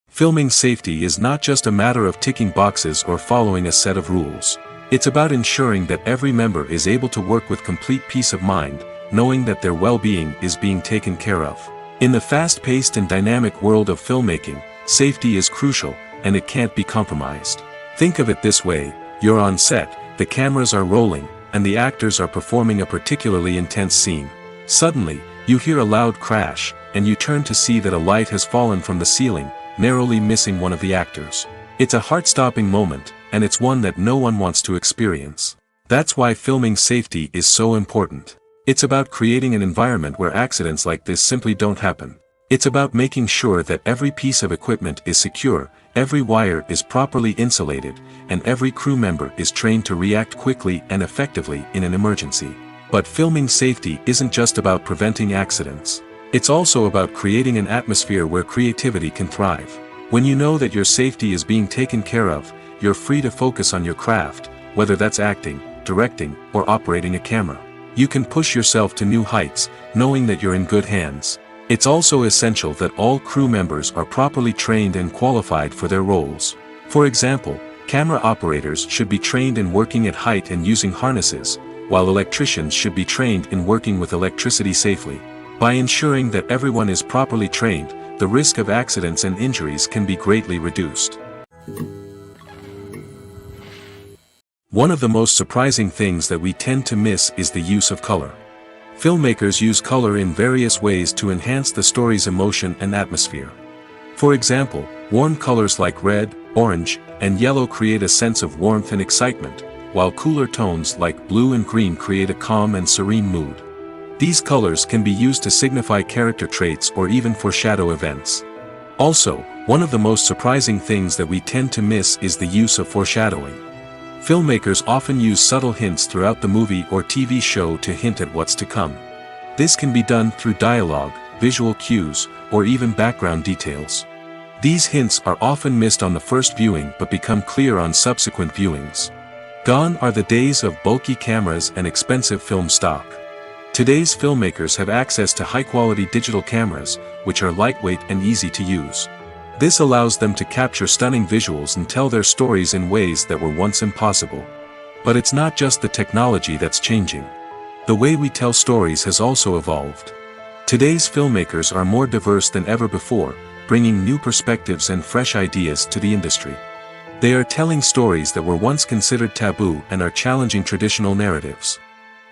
Filming safety is not just a matter of ticking boxes or following a set of rules. It's about ensuring that every member is able to work with complete peace of mind, knowing that their well-being is being taken care of. In the fast-paced and dynamic world of filmmaking, safety is crucial, and it can't be compromised. Think of it this way: you're on set, the cameras are rolling, and the actors are performing a particularly intense scene. Suddenly, you hear a loud crash, and you turn to see that a light has fallen from the ceiling, narrowly missing one of the actors. It's a heart-stopping moment, and it's one that no one wants to experience. That's why filming safety is so important. It's about creating an environment where accidents like this simply don't happen. It's about making sure that every piece of equipment is secure, every wire is properly insulated, and every crew member is trained to react quickly and effectively in an emergency. But filming safety isn't just about preventing accidents. It's also about creating an atmosphere where creativity can thrive. When you know that your safety is being taken care of, you're free to focus on your craft, whether that's acting, directing, or operating a camera. You can push yourself to new heights, knowing that you're in good hands. It's also essential that all crew members are properly trained and qualified for their roles. For example, camera operators should be trained in working at height and using harnesses, while electricians should be trained in working with electricity safely. By ensuring that everyone is properly trained, the risk of accidents and injuries can be greatly reduced. One of the most surprising things that we tend to miss is the use of color. Filmmakers use color in various ways to enhance the story's emotion and atmosphere. For example, warm colors like red, orange, and yellow create a sense of warmth and excitement, while cooler tones like blue and green create a calm and serene mood. These colors can be used to signify character traits or even foreshadow events. Also, one of the most surprising things that we tend to miss is the use of foreshadowing. Filmmakers often use subtle hints throughout the movie or TV show to hint at what's to come. This can be done through dialogue, visual cues, or even background details. These hints are often missed on the first viewing but become clear on subsequent viewings. Gone are the days of bulky cameras and expensive film stock. Today's filmmakers have access to high-quality digital cameras, which are lightweight and easy to use. This allows them to capture stunning visuals and tell their stories in ways that were once impossible. But it's not just the technology that's changing. The way we tell stories has also evolved. Today's filmmakers are more diverse than ever before, bringing new perspectives and fresh ideas to the industry. They are telling stories that were once considered taboo and are challenging traditional narratives.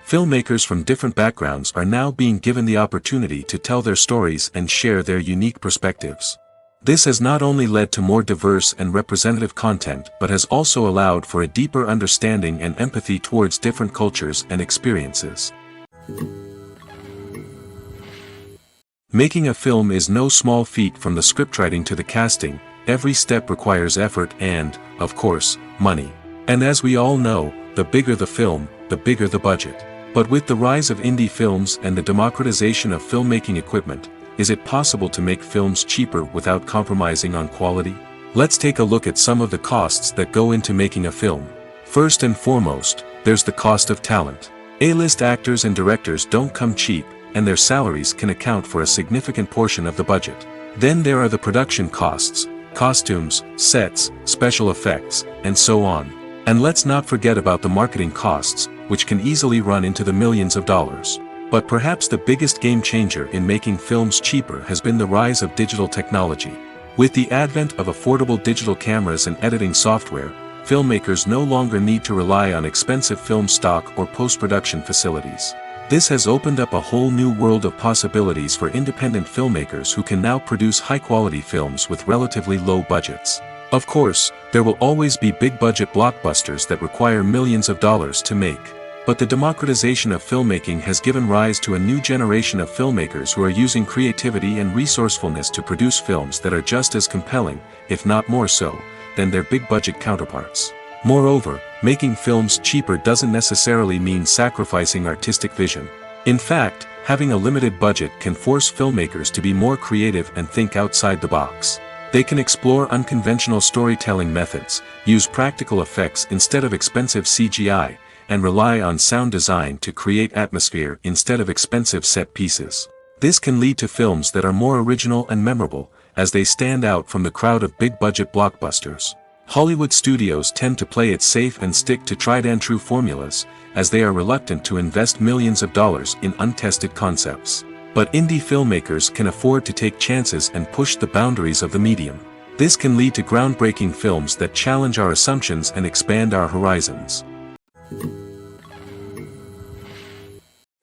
Filmmakers from different backgrounds are now being given the opportunity to tell their stories and share their unique perspectives. This has not only led to more diverse and representative content but has also allowed for a deeper understanding and empathy towards different cultures and experiences. Making a film is no small feat. From the scriptwriting to the casting, every step requires effort and, of course, money. And as we all know, the bigger the film, the bigger the budget. But with the rise of indie films and the democratization of filmmaking equipment, is it possible to make films cheaper without compromising on quality? Let's take a look at some of the costs that go into making a film. First and foremost, there's the cost of talent. A-list actors and directors don't come cheap, and their salaries can account for a significant portion of the budget. Then there are the production costs, costumes, sets, special effects, and so on. And let's not forget about the marketing costs, which can easily run into the millions of dollars. But perhaps the biggest game changer in making films cheaper has been the rise of digital technology. With the advent of affordable digital cameras and editing software, filmmakers no longer need to rely on expensive film stock or post-production facilities. This has opened up a whole new world of possibilities for independent filmmakers who can now produce high-quality films with relatively low budgets. Of course, there will always be big-budget blockbusters that require millions of dollars to make. But the democratization of filmmaking has given rise to a new generation of filmmakers who are using creativity and resourcefulness to produce films that are just as compelling, if not more so, than their big-budget counterparts. Moreover, Making films cheaper doesn't necessarily mean sacrificing artistic vision. In fact, having a limited budget can force filmmakers to be more creative and think outside the box. They can explore unconventional storytelling methods, use practical effects instead of expensive CGI, and rely on sound design to create atmosphere instead of expensive set pieces. This can lead to films that are more original and memorable, as they stand out from the crowd of big-budget blockbusters. Hollywood studios tend to play it safe and stick to tried-and-true formulas, as they are reluctant to invest millions of dollars in untested concepts. But indie filmmakers can afford to take chances and push the boundaries of the medium. This can lead to groundbreaking films that challenge our assumptions and expand our horizons.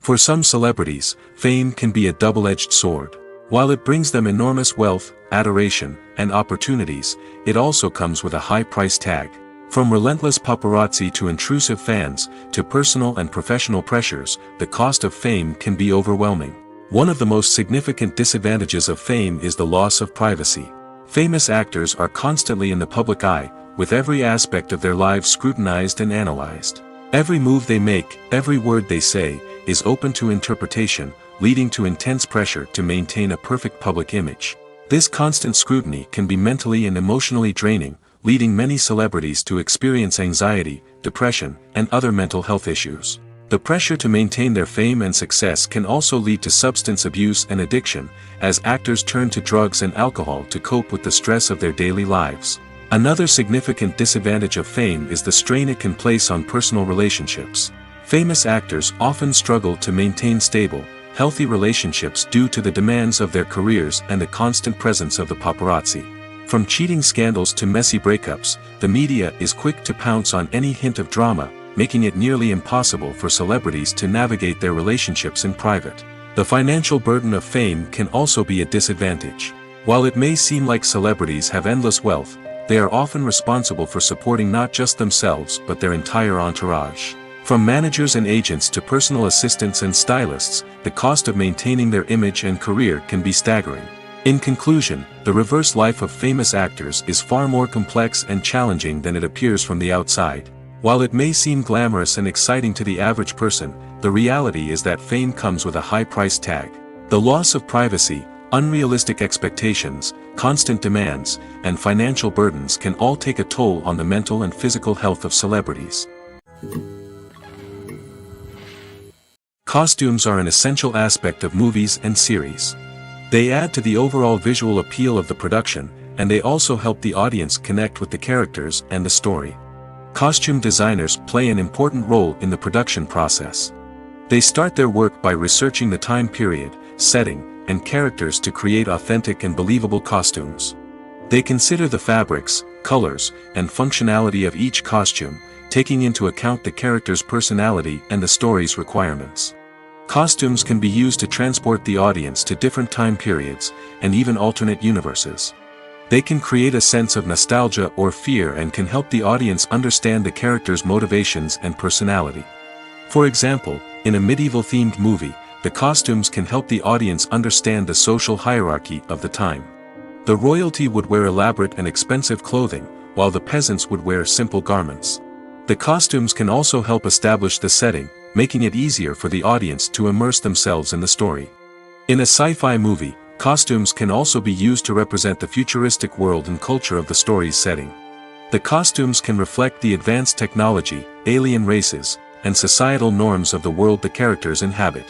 For some celebrities, fame can be a double-edged sword. While it brings them enormous wealth, adoration, and opportunities, it also comes with a high price tag. From relentless paparazzi to intrusive fans, to personal and professional pressures, the cost of fame can be overwhelming. One of the most significant disadvantages of fame is the loss of privacy. Famous actors are constantly in the public eye, with every aspect of their lives scrutinized and analyzed. Every move they make, every word they say, is open to interpretation, leading to intense pressure to maintain a perfect public image. This constant scrutiny can be mentally and emotionally draining, leading many celebrities to experience anxiety, depression, and other mental health issues. The pressure to maintain their fame and success can also lead to substance abuse and addiction, as actors turn to drugs and alcohol to cope with the stress of their daily lives. Another significant disadvantage of fame is the strain it can place on personal relationships. Famous actors often struggle to maintain stable, healthy relationships due to the demands of their careers and the constant presence of the paparazzi. From cheating scandals to messy breakups, the media is quick to pounce on any hint of drama, making it nearly impossible for celebrities to navigate their relationships in private. The financial burden of fame can also be a disadvantage. While it may seem like celebrities have endless wealth, they are often responsible for supporting not just themselves but their entire entourage. From managers and agents to personal assistants and stylists, the cost of maintaining their image and career can be staggering. In conclusion, the reverse life of famous actors is far more complex and challenging than it appears from the outside. While it may seem glamorous and exciting to the average person, the reality is that fame comes with a high price tag. The loss of privacy, unrealistic expectations, constant demands, and financial burdens can all take a toll on the mental and physical health of celebrities. Costumes are an essential aspect of movies and series. They add to the overall visual appeal of the production, and they also help the audience connect with the characters and the story. Costume designers play an important role in the production process. They start their work by researching the time period, setting, and characters to create authentic and believable costumes. They consider the fabrics, colors, and functionality of each costume, taking into account the character's personality and the story's requirements. Costumes can be used to transport the audience to different time periods, and even alternate universes. They can create a sense of nostalgia or fear and can help the audience understand the character's motivations and personality. For example, in a medieval-themed movie, the costumes can help the audience understand the social hierarchy of the time. The royalty would wear elaborate and expensive clothing, while the peasants would wear simple garments. The costumes can also help establish the setting, making it easier for the audience to immerse themselves in the story. In a sci-fi movie, costumes can also be used to represent the futuristic world and culture of the story's setting. The costumes can reflect the advanced technology, alien races, and societal norms of the world the characters inhabit.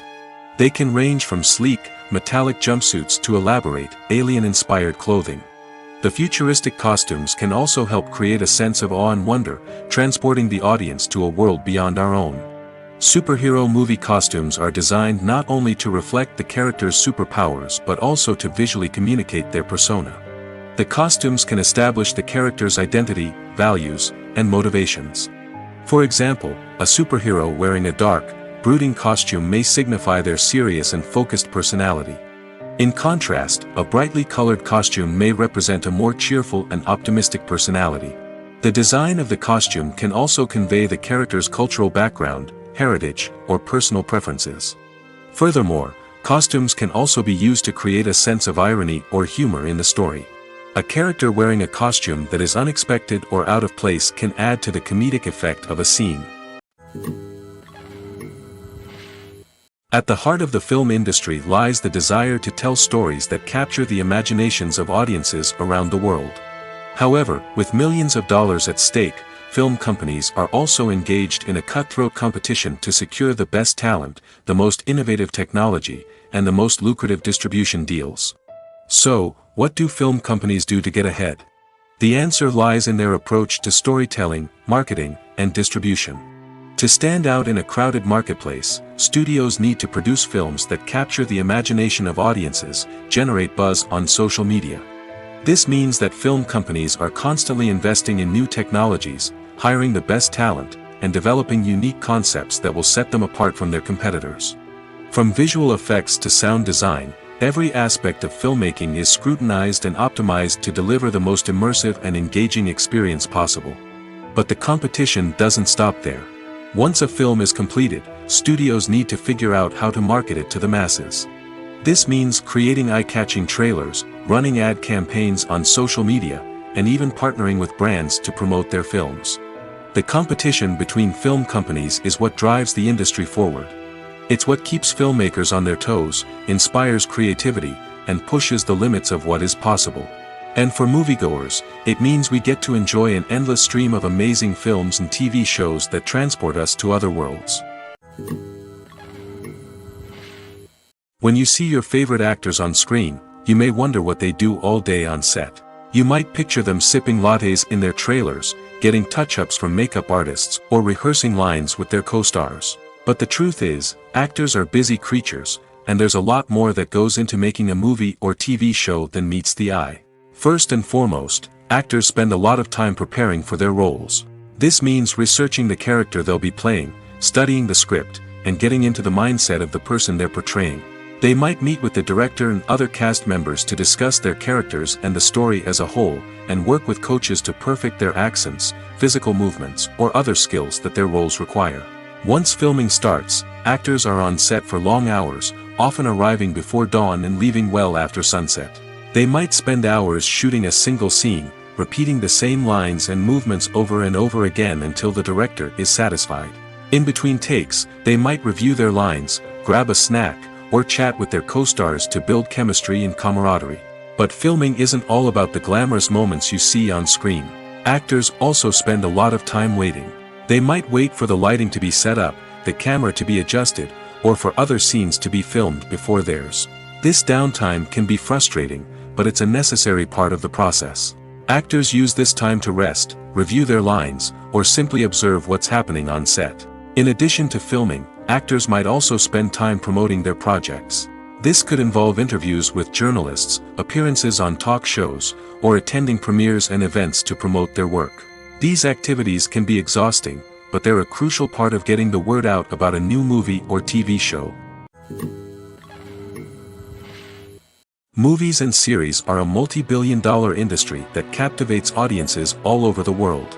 They can range from sleek, metallic jumpsuits to elaborate, alien-inspired clothing. The futuristic costumes can also help create a sense of awe and wonder, transporting the audience to a world beyond our own. Superhero movie costumes are designed not only to reflect the character's superpowers but also to visually communicate their persona. The costumes can establish the character's identity, values, and motivations. For example, a superhero wearing a dark, brooding costume may signify their serious and focused personality. In contrast, a brightly colored costume may represent a more cheerful and optimistic personality. The design of the costume can also convey the character's cultural background, heritage, or personal preferences. Furthermore, costumes can also be used to create a sense of irony or humor in the story. A character wearing a costume that is unexpected or out of place can add to the comedic effect of a scene. At the heart of the film industry lies the desire to tell stories that capture the imaginations of audiences around the world. However, with millions of dollars at stake, film companies are also engaged in a cutthroat competition to secure the best talent, the most innovative technology, and the most lucrative distribution deals. So, what do film companies do to get ahead? The answer lies in their approach to storytelling, marketing, and distribution. To stand out in a crowded marketplace, studios need to produce films that capture the imagination of audiences, generate buzz on social media. This means that film companies are constantly investing in new technologies, hiring the best talent, and developing unique concepts that will set them apart from their competitors. From visual effects to sound design, every aspect of filmmaking is scrutinized and optimized to deliver the most immersive and engaging experience possible. But the competition doesn't stop there. Once a film is completed, studios need to figure out how to market it to the masses. This means creating eye-catching trailers, running ad campaigns on social media, and even partnering with brands to promote their films. The competition between film companies is what drives the industry forward. It's what keeps filmmakers on their toes, inspires creativity, and pushes the limits of what is possible. And for moviegoers, it means we get to enjoy an endless stream of amazing films and TV shows that transport us to other worlds. When you see your favorite actors on screen, you may wonder what they do all day on set. You might picture them sipping lattes in their trailers, getting touch-ups from makeup artists, or rehearsing lines with their co-stars. But the truth is, actors are busy creatures, and there's a lot more that goes into making a movie or TV show than meets the eye. First and foremost, actors spend a lot of time preparing for their roles. This means researching the character they'll be playing, studying the script, and getting into the mindset of the person they're portraying. They might meet with the director and other cast members to discuss their characters and the story as a whole, and work with coaches to perfect their accents, physical movements, or other skills that their roles require. Once filming starts, actors are on set for long hours, often arriving before dawn and leaving well after sunset. They might spend hours shooting a single scene, repeating the same lines and movements over and over again until the director is satisfied. In between takes, they might review their lines, grab a snack, or chat with their co-stars to build chemistry and camaraderie. But filming isn't all about the glamorous moments you see on screen. Actors also spend a lot of time waiting. They might wait for the lighting to be set up, the camera to be adjusted, or for other scenes to be filmed before theirs. This downtime can be frustrating, but it's a necessary part of the process. Actors use this time to rest, review their lines, or simply observe what's happening on set. In addition to filming, actors might also spend time promoting their projects. This could involve interviews with journalists, appearances on talk shows, or attending premieres and events to promote their work. These activities can be exhausting, but they're a crucial part of getting the word out about a new movie or TV show. Movies and series are a multi-billion-dollar industry that captivates audiences all over the world.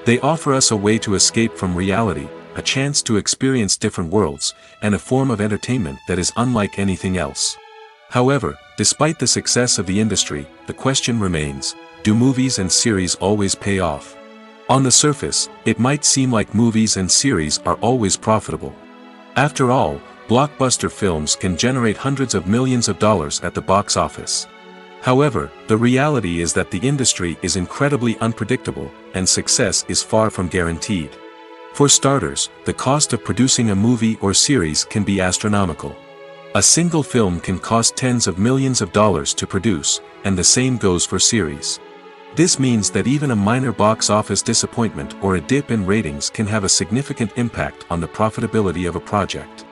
They offer us a way to escape from reality, a chance to experience different worlds, and a form of entertainment that is unlike anything else. However, despite the success of the industry, the question remains, do movies and series always pay off? On the surface, it might seem like movies and series are always profitable. After all, blockbuster films can generate hundreds of millions of dollars at the box office. However, the reality is that the industry is incredibly unpredictable, and success is far from guaranteed. For starters, the cost of producing a movie or series can be astronomical. A single film can cost tens of millions of dollars to produce, and the same goes for series. This means that even a minor box office disappointment or a dip in ratings can have a significant impact on the profitability of a project.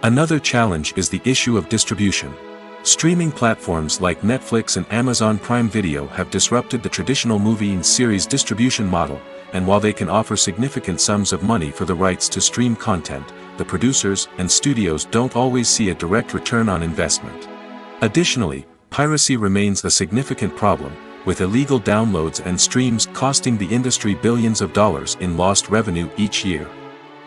Another challenge is the issue of distribution. Streaming platforms like Netflix and Amazon Prime Video have disrupted the traditional movie and series distribution model, and while they can offer significant sums of money for the rights to stream content, the producers and studios don't always see a direct return on investment. Additionally, piracy remains a significant problem, with illegal downloads and streams costing the industry billions of dollars in lost revenue each year.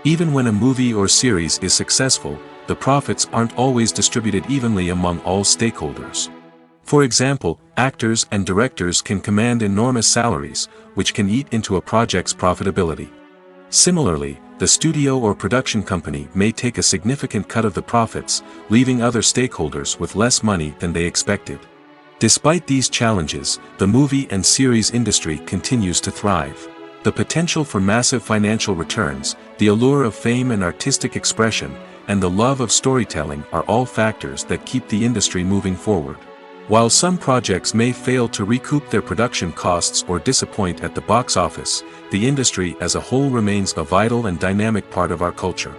Even when a movie or series is successful, the profits aren't always distributed evenly among all stakeholders. For example, actors and directors can command enormous salaries, which can eat into a project's profitability. Similarly, the studio or production company may take a significant cut of the profits, leaving other stakeholders with less money than they expected. Despite these challenges, the movie and series industry continues to thrive. The potential for massive financial returns, the allure of fame and artistic expression, and the love of storytelling are all factors that keep the industry moving forward. While some projects may fail to recoup their production costs or disappoint at the box office, the industry as a whole remains a vital and dynamic part of our culture.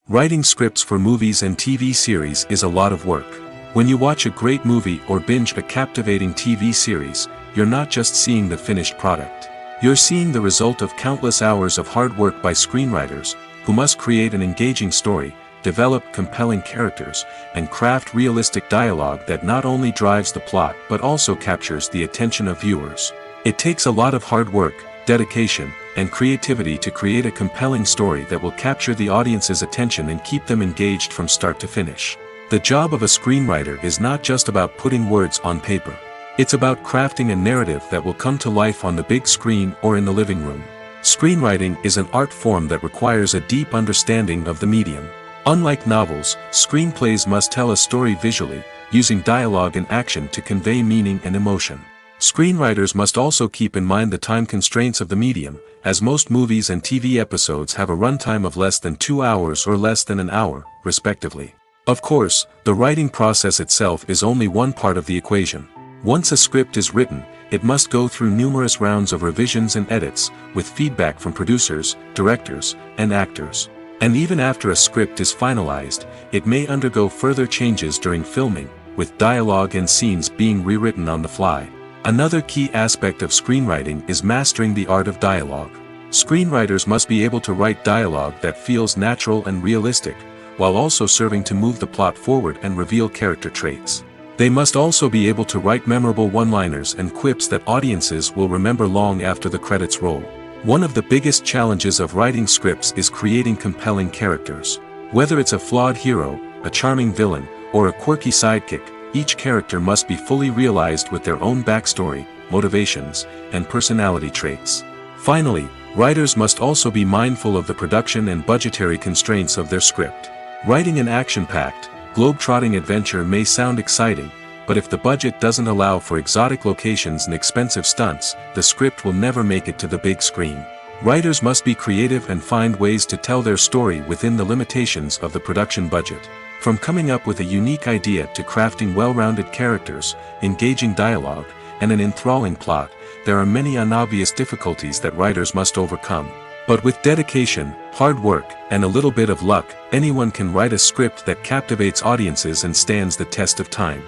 Writing scripts for movies and TV series is a lot of work. When you watch a great movie or binge a captivating TV series, you're not just seeing the finished product. You're seeing the result of countless hours of hard work by screenwriters, who must create an engaging story, develop compelling characters, and craft realistic dialogue that not only drives the plot but also captures the attention of viewers. It takes a lot of hard work, dedication, and creativity to create a compelling story that will capture the audience's attention and keep them engaged from start to finish. The job of a screenwriter is not just about putting words on paper. It's about crafting a narrative that will come to life on the big screen or in the living room. Screenwriting is an art form that requires a deep understanding of the medium. Unlike novels, screenplays must tell a story visually, using dialogue and action to convey meaning and emotion. Screenwriters must also keep in mind the time constraints of the medium, as most movies and TV episodes have a runtime of less than 2 hours or less than an hour, respectively. Of course, the writing process itself is only one part of the equation. Once a script is written, it must go through numerous rounds of revisions and edits, with feedback from producers, directors, and actors. And even after a script is finalized, it may undergo further changes during filming, with dialogue and scenes being rewritten on the fly. Another key aspect of screenwriting is mastering the art of dialogue. Screenwriters must be able to write dialogue that feels natural and realistic, while also serving to move the plot forward and reveal character traits. They must also be able to write memorable one-liners and quips that audiences will remember long after the credits roll. One of the biggest challenges of writing scripts is creating compelling characters. Whether it's a flawed hero, a charming villain, or a quirky sidekick, each character must be fully realized with their own backstory, motivations, and personality traits. Finally, writers must also be mindful of the production and budgetary constraints of their script. Writing an action-packed, globe-trotting adventure may sound exciting, but if the budget doesn't allow for exotic locations and expensive stunts, the script will never make it to the big screen. Writers must be creative and find ways to tell their story within the limitations of the production budget. From coming up with a unique idea to crafting well-rounded characters, engaging dialogue, and an enthralling plot, there are many unobvious difficulties that writers must overcome. But with dedication, hard work, and a little bit of luck, anyone can write a script that captivates audiences and stands the test of time.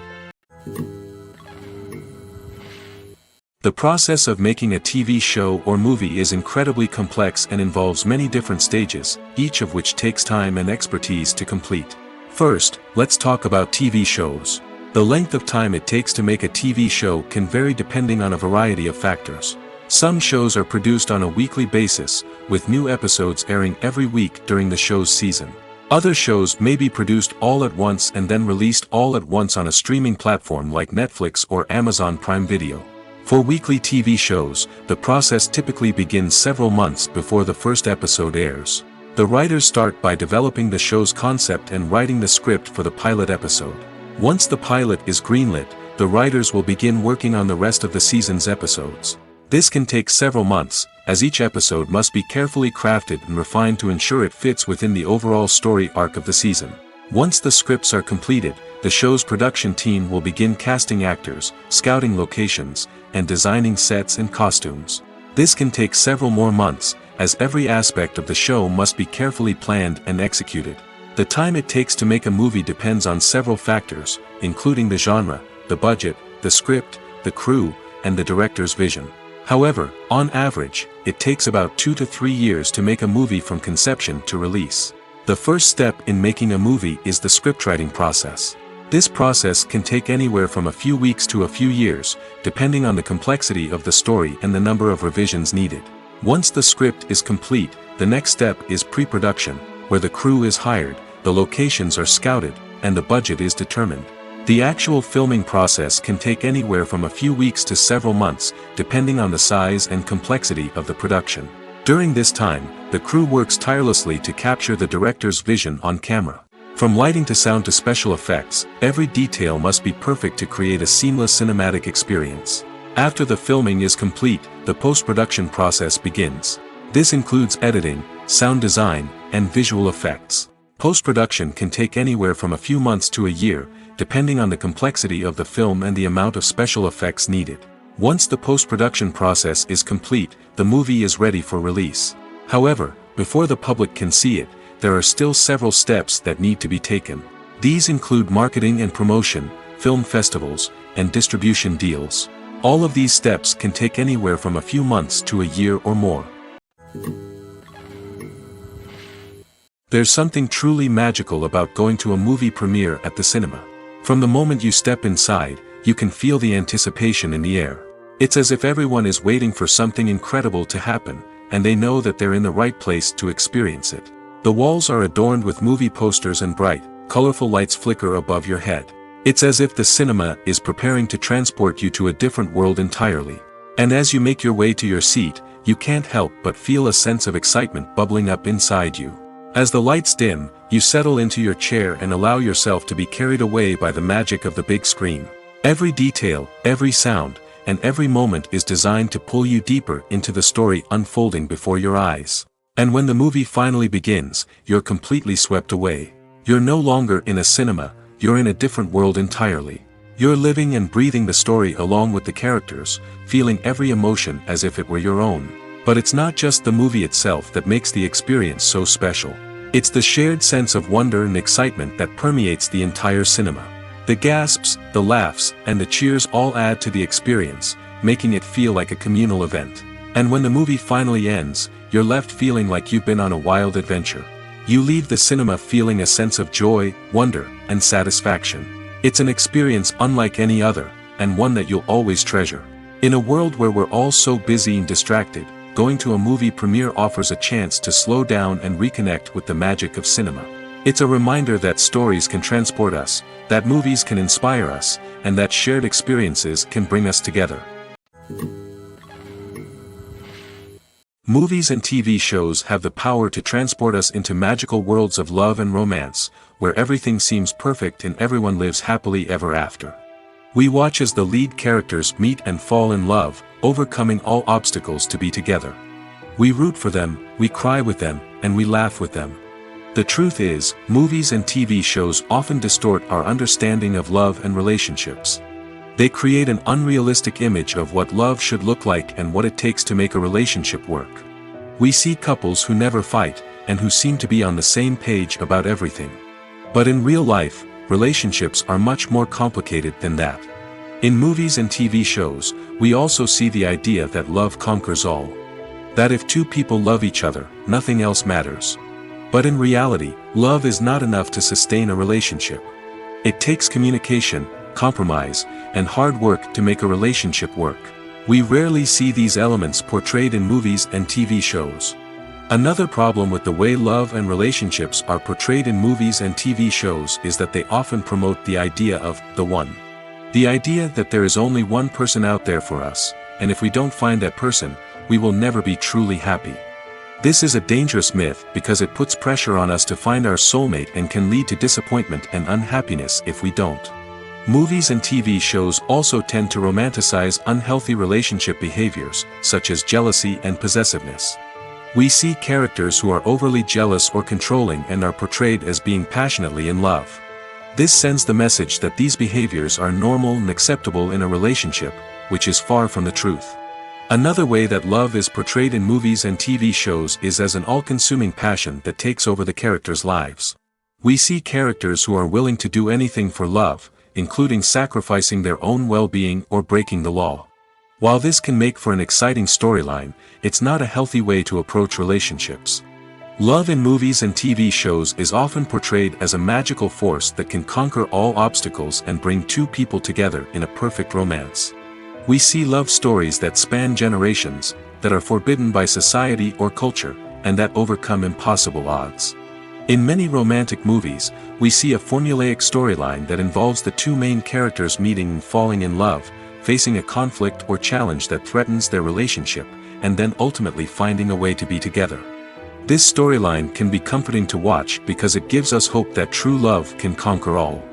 The process of making a TV show or movie is incredibly complex and involves many different stages, each of which takes time and expertise to complete. First, let's talk about TV shows. The length of time it takes to make a TV show can vary depending on a variety of factors. Some shows are produced on a weekly basis, with new episodes airing every week during the show's season. Other shows may be produced all at once and then released all at once on a streaming platform like Netflix or Amazon Prime Video. For weekly TV shows, the process typically begins several months before the first episode airs. The writers start by developing the show's concept and writing the script for the pilot episode. Once the pilot is greenlit, the writers will begin working on the rest of the season's episodes. This can take several months, as each episode must be carefully crafted and refined to ensure it fits within the overall story arc of the season. Once the scripts are completed, the show's production team will begin casting actors, scouting locations, and designing sets and costumes. This can take several more months, as every aspect of the show must be carefully planned and executed. The time it takes to make a movie depends on several factors, including the genre, the budget, the script, the crew, and the director's vision. However, on average, it takes about 2 to 3 years to make a movie from conception to release. The first step in making a movie is the scriptwriting process. This process can take anywhere from a few weeks to a few years, depending on the complexity of the story and the number of revisions needed. Once the script is complete, the next step is pre-production, where the crew is hired, the locations are scouted, and the budget is determined. The actual filming process can take anywhere from a few weeks to several months, depending on the size and complexity of the production. During this time, the crew works tirelessly to capture the director's vision on camera. From lighting to sound to special effects, every detail must be perfect to create a seamless cinematic experience. After the filming is complete, the post-production process begins. This includes editing, sound design, and visual effects. Post-production can take anywhere from a few months to a year, depending on the complexity of the film and the amount of special effects needed. Once the post-production process is complete, the movie is ready for release. However, before the public can see it, there are still several steps that need to be taken. These include marketing and promotion, film festivals, and distribution deals. All of these steps can take anywhere from a few months to a year or more. There's something truly magical about going to a movie premiere at the cinema. From the moment you step inside, you can feel the anticipation in the air. It's as if everyone is waiting for something incredible to happen, and they know that they're in the right place to experience it. The walls are adorned with movie posters and bright, colorful lights flicker above your head. It's as if the cinema is preparing to transport you to a different world entirely. And as you make your way to your seat, you can't help but feel a sense of excitement bubbling up inside you. As the lights dim, you settle into your chair and allow yourself to be carried away by the magic of the big screen. Every detail, every sound, and every moment is designed to pull you deeper into the story unfolding before your eyes. And when the movie finally begins, you're completely swept away. You're no longer in a cinema, you're in a different world entirely. You're living and breathing the story along with the characters, feeling every emotion as if it were your own. But it's not just the movie itself that makes the experience so special. It's the shared sense of wonder and excitement that permeates the entire cinema. The gasps, the laughs, and the cheers all add to the experience, making it feel like a communal event. And when the movie finally ends, you're left feeling like you've been on a wild adventure. You leave the cinema feeling a sense of joy, wonder, and satisfaction. It's an experience unlike any other, and one that you'll always treasure. In a world where we're all so busy and distracted, going to a movie premiere offers a chance to slow down and reconnect with the magic of cinema. It's a reminder that stories can transport us, that movies can inspire us, and that shared experiences can bring us together. Movies and TV shows have the power to transport us into magical worlds of love and romance, where everything seems perfect and everyone lives happily ever after. We watch as the lead characters meet and fall in love, overcoming all obstacles to be together. We root for them, we cry with them, and we laugh with them. The truth is, movies and TV shows often distort our understanding of love and relationships. They create an unrealistic image of what love should look like and what it takes to make a relationship work. We see couples who never fight, and who seem to be on the same page about everything. But in real life, relationships are much more complicated than that. In movies and TV shows, we also see the idea that love conquers all. That if two people love each other, nothing else matters. But in reality, love is not enough to sustain a relationship. It takes communication, compromise, and hard work to make a relationship work. We rarely see these elements portrayed in movies and TV shows. Another problem with the way love and relationships are portrayed in movies and TV shows is that they often promote the idea of the one. The idea that there is only one person out there for us, and if we don't find that person, we will never be truly happy. This is a dangerous myth because it puts pressure on us to find our soulmate and can lead to disappointment and unhappiness if we don't. Movies and TV shows also tend to romanticize unhealthy relationship behaviors, such as jealousy and possessiveness. We see characters who are overly jealous or controlling and are portrayed as being passionately in love. This sends the message that these behaviors are normal and acceptable in a relationship, which is far from the truth. Another way that love is portrayed in movies and TV shows is as an all-consuming passion that takes over the characters' lives. We see characters who are willing to do anything for love, including sacrificing their own well-being or breaking the law. While this can make for an exciting storyline, it's not a healthy way to approach relationships. Love in movies and TV shows is often portrayed as a magical force that can conquer all obstacles and bring two people together in a perfect romance. We see love stories that span generations, that are forbidden by society or culture, and that overcome impossible odds. In many romantic movies, we see a formulaic storyline that involves the two main characters meeting and falling in love, facing a conflict or challenge that threatens their relationship, and then ultimately finding a way to be together. This storyline can be comforting to watch because it gives us hope that true love can conquer all.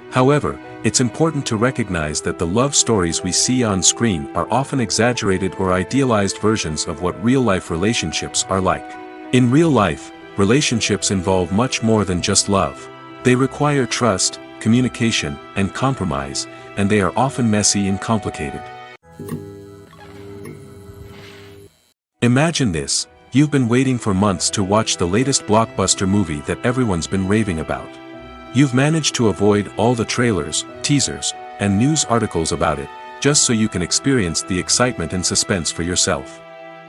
However, it's important to recognize that the love stories we see on screen are often exaggerated or idealized versions of what real-life relationships are like. In real life, relationships involve much more than just love. They require trust, communication, and compromise, and they are often messy and complicated. Imagine this: you've been waiting for months to watch the latest blockbuster movie that everyone's been raving about. You've managed to avoid all the trailers, teasers, and news articles about it, just so you can experience the excitement and suspense for yourself.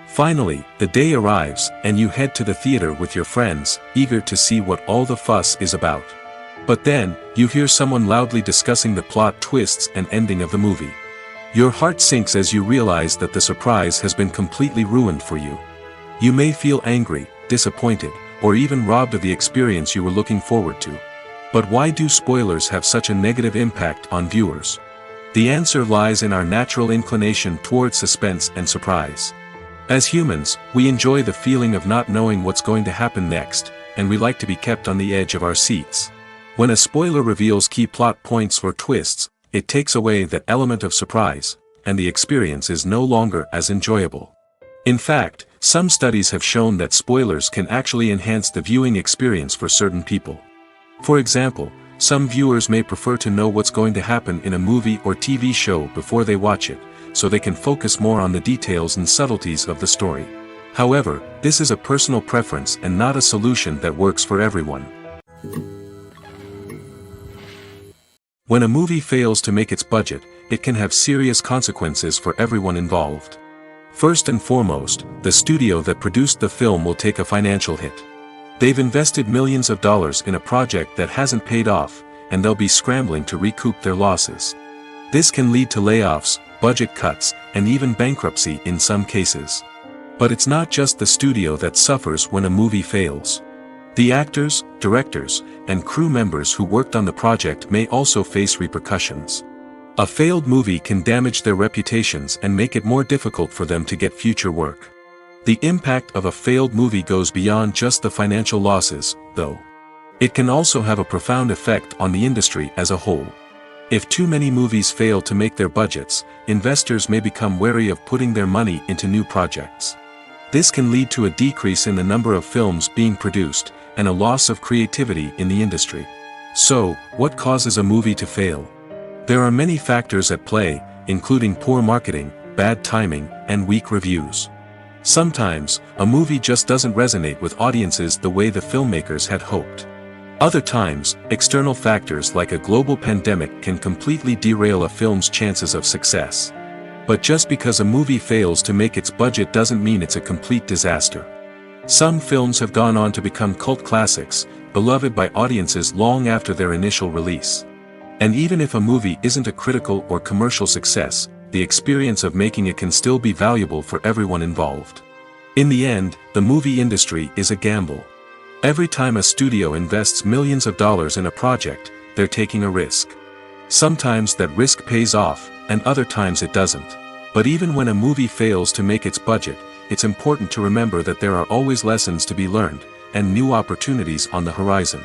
Finally, the day arrives, and you head to the theater with your friends, eager to see what all the fuss is about. But then, you hear someone loudly discussing the plot twists and ending of the movie. Your heart sinks as you realize that the surprise has been completely ruined for you. You may feel angry, disappointed, or even robbed of the experience you were looking forward to. But why do spoilers have such a negative impact on viewers? The answer lies in our natural inclination toward suspense and surprise. As humans, we enjoy the feeling of not knowing what's going to happen next, and we like to be kept on the edge of our seats. When a spoiler reveals key plot points or twists, it takes away that element of surprise, and the experience is no longer as enjoyable. In fact, some studies have shown that spoilers can actually enhance the viewing experience for certain people. For example, some viewers may prefer to know what's going to happen in a movie or TV show before they watch it, so they can focus more on the details and subtleties of the story. However, this is a personal preference and not a solution that works for everyone. When a movie fails to make its budget, it can have serious consequences for everyone involved. First and foremost, the studio that produced the film will take a financial hit. They've invested millions of dollars in a project that hasn't paid off, and they'll be scrambling to recoup their losses. This can lead to layoffs, budget cuts, and even bankruptcy in some cases. But it's not just the studio that suffers when a movie fails. The actors, directors, and crew members who worked on the project may also face repercussions. A failed movie can damage their reputations and make it more difficult for them to get future work. The impact of a failed movie goes beyond just the financial losses, though. It can also have a profound effect on the industry as a whole. If too many movies fail to make their budgets, investors may become wary of putting their money into new projects. This can lead to a decrease in the number of films being produced, and a loss of creativity in the industry. So, what causes a movie to fail? There are many factors at play, including poor marketing, bad timing, and weak reviews. Sometimes, a movie just doesn't resonate with audiences the way the filmmakers had hoped. Other times, external factors like a global pandemic can completely derail a film's chances of success. But just because a movie fails to make its budget doesn't mean it's a complete disaster. Some films have gone on to become cult classics, beloved by audiences long after their initial release. And even if a movie isn't a critical or commercial success, the experience of making it can still be valuable for everyone involved. In the end, the movie industry is a gamble. Every time a studio invests millions of dollars in a project, they're taking a risk. Sometimes that risk pays off, and other times it doesn't. But even when a movie fails to make its budget, it's important to remember that there are always lessons to be learned, and new opportunities on the horizon.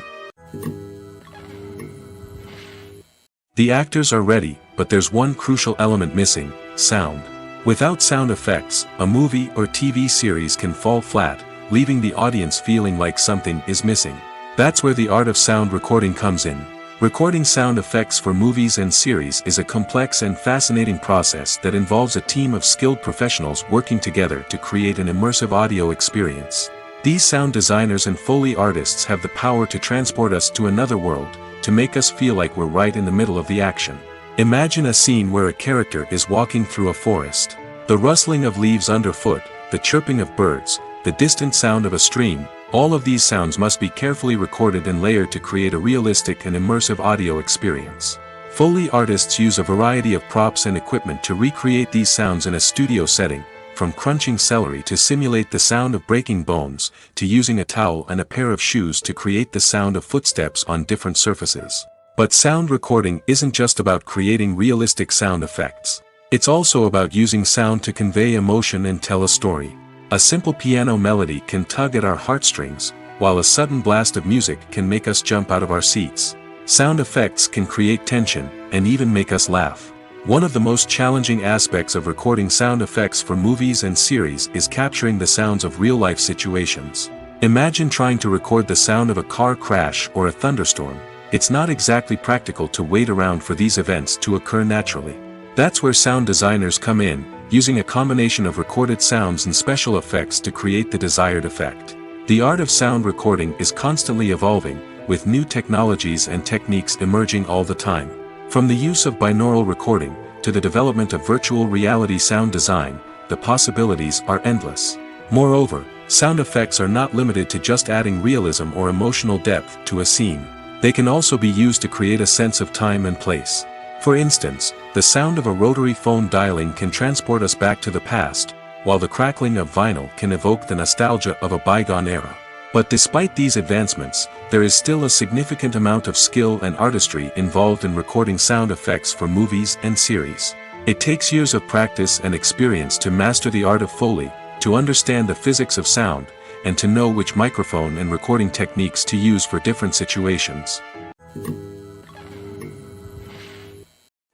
The actors are ready, but there's one crucial element missing: sound. Without sound effects, a movie or TV series can fall flat, leaving the audience feeling like something is missing. That's where the art of sound recording comes in. Recording sound effects for movies and series is a complex and fascinating process that involves a team of skilled professionals working together to create an immersive audio experience. These sound designers and Foley artists have the power to transport us to another world, to make us feel like we're right in the middle of the action. Imagine a scene where a character is walking through a forest. The rustling of leaves underfoot, the chirping of birds, the distant sound of a stream, all of these sounds must be carefully recorded and layered to create a realistic and immersive audio experience. Foley artists use a variety of props and equipment to recreate these sounds in a studio setting, from crunching celery to simulate the sound of breaking bones, to using a towel and a pair of shoes to create the sound of footsteps on different surfaces. But sound recording isn't just about creating realistic sound effects. It's also about using sound to convey emotion and tell a story. A simple piano melody can tug at our heartstrings, while a sudden blast of music can make us jump out of our seats. Sound effects can create tension, and even make us laugh. One of the most challenging aspects of recording sound effects for movies and series is capturing the sounds of real-life situations. Imagine trying to record the sound of a car crash or a thunderstorm. It's not exactly practical to wait around for these events to occur naturally. That's where sound designers come in, using a combination of recorded sounds and special effects to create the desired effect. The art of sound recording is constantly evolving, with new technologies and techniques emerging all the time. From the use of binaural recording, to the development of virtual reality sound design, the possibilities are endless. Moreover, sound effects are not limited to just adding realism or emotional depth to a scene. They can also be used to create a sense of time and place. For instance, the sound of a rotary phone dialing can transport us back to the past, while the crackling of vinyl can evoke the nostalgia of a bygone era. But despite these advancements, there is still a significant amount of skill and artistry involved in recording sound effects for movies and series. It takes years of practice and experience to master the art of Foley, to understand the physics of sound, and to know which microphone and recording techniques to use for different situations.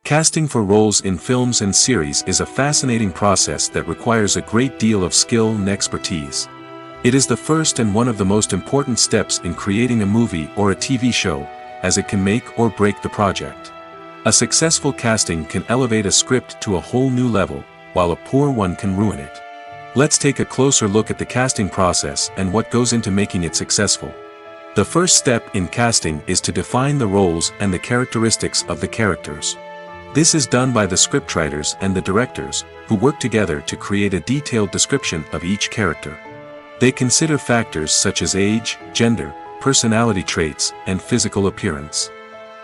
Casting for roles in films and series is a fascinating process that requires a great deal of skill and expertise. It is the first and one of the most important steps in creating a movie or a TV show, as it can make or break the project. A successful casting can elevate a script to a whole new level, while a poor one can ruin it. Let's take a closer look at the casting process and what goes into making it successful. The first step in casting is to define the roles and the characteristics of the characters. This is done by the scriptwriters and the directors, who work together to create a detailed description of each character. They consider factors such as age, gender, personality traits, and physical appearance.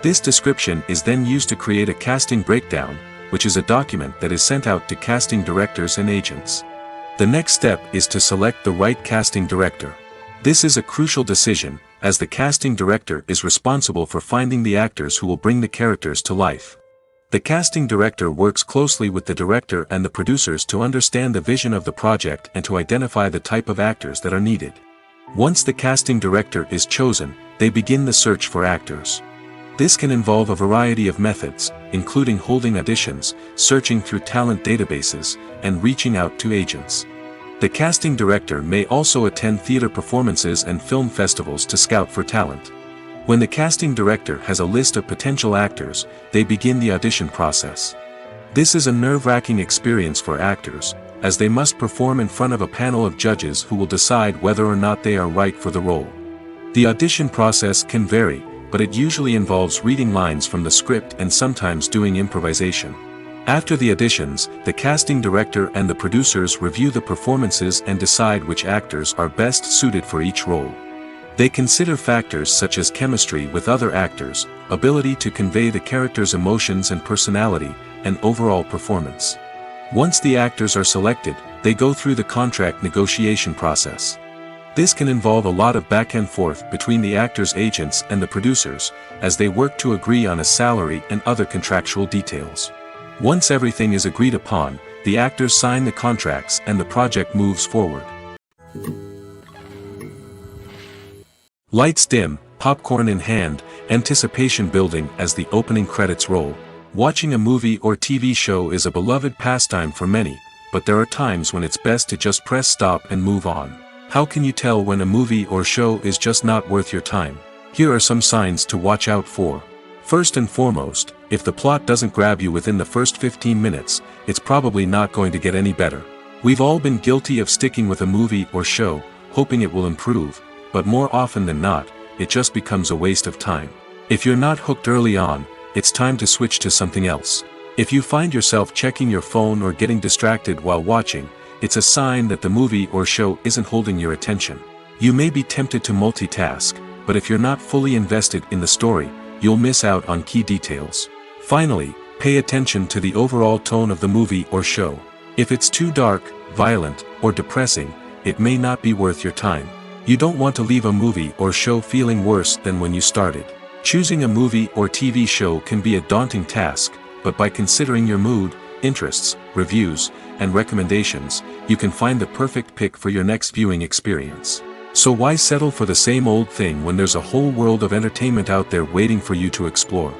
This description is then used to create a casting breakdown, which is a document that is sent out to casting directors and agents. The next step is to select the right casting director. This is a crucial decision, as the casting director is responsible for finding the actors who will bring the characters to life. The casting director works closely with the director and the producers to understand the vision of the project and to identify the type of actors that are needed. Once the casting director is chosen, they begin the search for actors. This can involve a variety of methods, including holding auditions, searching through talent databases, and reaching out to agents. The casting director may also attend theater performances and film festivals to scout for talent. When the casting director has a list of potential actors, they begin the audition process. This is a nerve-wracking experience for actors, as they must perform in front of a panel of judges who will decide whether or not they are right for the role. The audition process can vary, but it usually involves reading lines from the script and sometimes doing improvisation. After the auditions, the casting director and the producers review the performances and decide which actors are best suited for each role. They consider factors such as chemistry with other actors, ability to convey the character's emotions and personality, and overall performance. Once the actors are selected, they go through the contract negotiation process. This can involve a lot of back and forth between the actors' agents and the producers, as they work to agree on a salary and other contractual details. Once everything is agreed upon, the actors sign the contracts and the project moves forward. Lights dim, popcorn in hand, anticipation building as the opening credits roll. Watching a movie or TV show is a beloved pastime for many, but there are times when it's best to just press stop and move on. How can you tell when a movie or show is just not worth your time? Here are some signs to watch out for. First and foremost, if the plot doesn't grab you within the first 15 minutes, it's probably not going to get any better. We've all been guilty of sticking with a movie or show, hoping it will improve, but more often than not, it just becomes a waste of time. If you're not hooked early on, it's time to switch to something else. If you find yourself checking your phone or getting distracted while watching, it's a sign that the movie or show isn't holding your attention. You may be tempted to multitask, but if you're not fully invested in the story, you'll miss out on key details. Finally, pay attention to the overall tone of the movie or show. If it's too dark, violent, or depressing, it may not be worth your time. You don't want to leave a movie or show feeling worse than when you started. Choosing a movie or TV show can be a daunting task, but by considering your mood, interests, reviews, and recommendations, you can find the perfect pick for your next viewing experience. So why settle for the same old thing when there's a whole world of entertainment out there waiting for you to explore?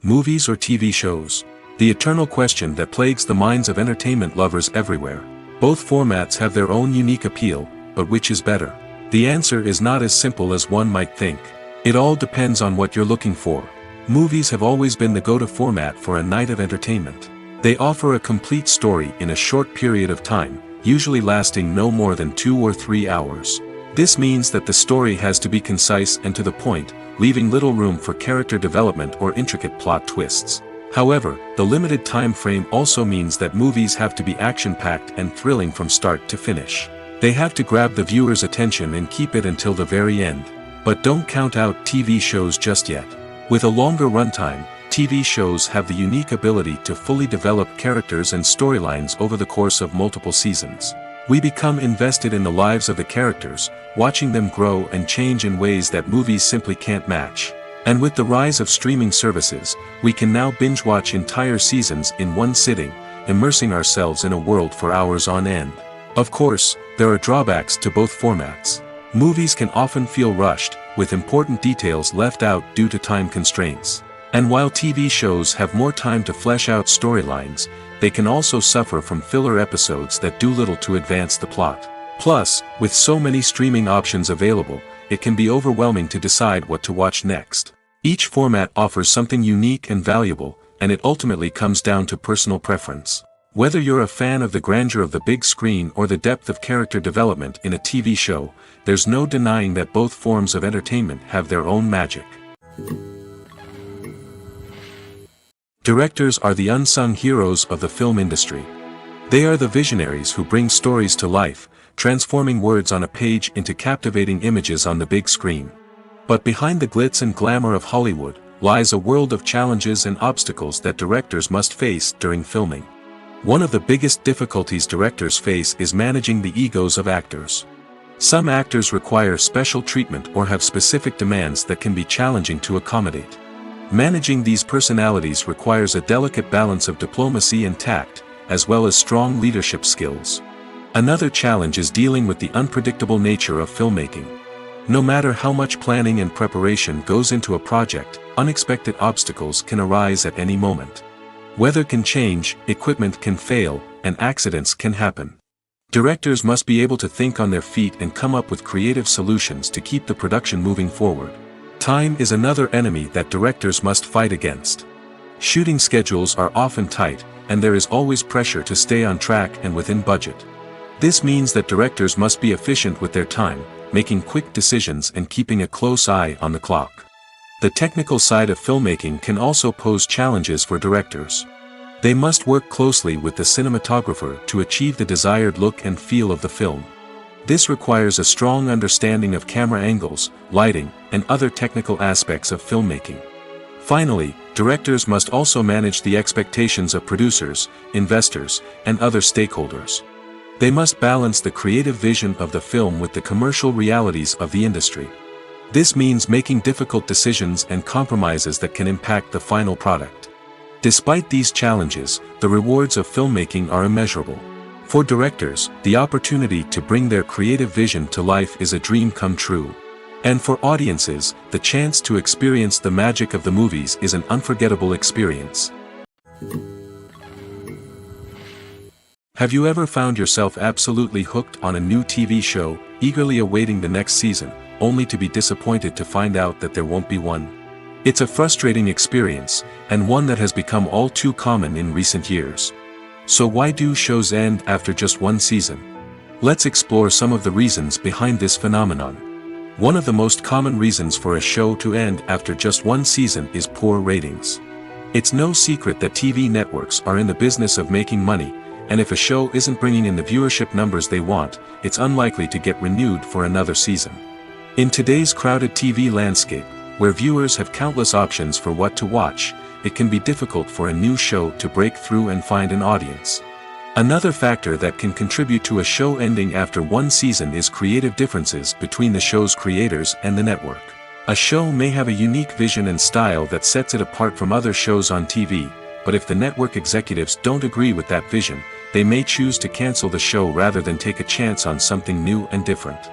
Movies or TV shows? The eternal question that plagues the minds of entertainment lovers everywhere. Both formats have their own unique appeal, but which is better? The answer is not as simple as one might think. It all depends on what you're looking for. Movies have always been the go-to format for a night of entertainment. They offer a complete story in a short period of time, usually lasting no more than 2 or 3 hours. This means that the story has to be concise and to the point, leaving little room for character development or intricate plot twists. However, the limited time frame also means that movies have to be action-packed and thrilling from start to finish. They have to grab the viewer's attention and keep it until the very end. But don't count out TV shows just yet. With a longer runtime, TV shows have the unique ability to fully develop characters and storylines over the course of multiple seasons. We become invested in the lives of the characters, watching them grow and change in ways that movies simply can't match. And with the rise of streaming services, we can now binge-watch entire seasons in one sitting, immersing ourselves in a world for hours on end. Of course, there are drawbacks to both formats. Movies can often feel rushed, with important details left out due to time constraints. And while TV shows have more time to flesh out storylines, they can also suffer from filler episodes that do little to advance the plot. Plus, with so many streaming options available, it can be overwhelming to decide what to watch next. Each format offers something unique and valuable, and it ultimately comes down to personal preference. Whether you're a fan of the grandeur of the big screen or the depth of character development in a TV show, there's no denying that both forms of entertainment have their own magic. Directors are the unsung heroes of the film industry. They are the visionaries who bring stories to life, transforming words on a page into captivating images on the big screen. But behind the glitz and glamour of Hollywood, lies a world of challenges and obstacles that directors must face during filming. One of the biggest difficulties directors face is managing the egos of actors. Some actors require special treatment or have specific demands that can be challenging to accommodate. Managing these personalities requires a delicate balance of diplomacy and tact, as well as strong leadership skills. Another challenge is dealing with the unpredictable nature of filmmaking. No matter how much planning and preparation goes into a project, unexpected obstacles can arise at any moment. Weather can change, equipment can fail, and accidents can happen. Directors must be able to think on their feet and come up with creative solutions to keep the production moving forward. Time is another enemy that directors must fight against. Shooting schedules are often tight, and there is always pressure to stay on track and within budget. This means that directors must be efficient with their time, making quick decisions and keeping a close eye on the clock. The technical side of filmmaking can also pose challenges for directors. They must work closely with the cinematographer to achieve the desired look and feel of the film. This requires a strong understanding of camera angles, lighting, and other technical aspects of filmmaking. Finally, directors must also manage the expectations of producers, investors, and other stakeholders. They must balance the creative vision of the film with the commercial realities of the industry. This means making difficult decisions and compromises that can impact the final product. Despite these challenges, the rewards of filmmaking are immeasurable. For directors, the opportunity to bring their creative vision to life is a dream come true. And for audiences, the chance to experience the magic of the movies is an unforgettable experience. Have you ever found yourself absolutely hooked on a new TV show, eagerly awaiting the next season, only to be disappointed to find out that there won't be one? It's a frustrating experience, and one that has become all too common in recent years. So why do shows end after just one season? Let's explore some of the reasons behind this phenomenon. One of the most common reasons for a show to end after just one season is poor ratings. It's no secret that TV networks are in the business of making money, and if a show isn't bringing in the viewership numbers they want, it's unlikely to get renewed for another season. In today's crowded TV landscape, where viewers have countless options for what to watch, it can be difficult for a new show to break through and find an audience. Another factor that can contribute to a show ending after one season is creative differences between the show's creators and the network. A show may have a unique vision and style that sets it apart from other shows on TV, but if the network executives don't agree with that vision, they may choose to cancel the show rather than take a chance on something new and different.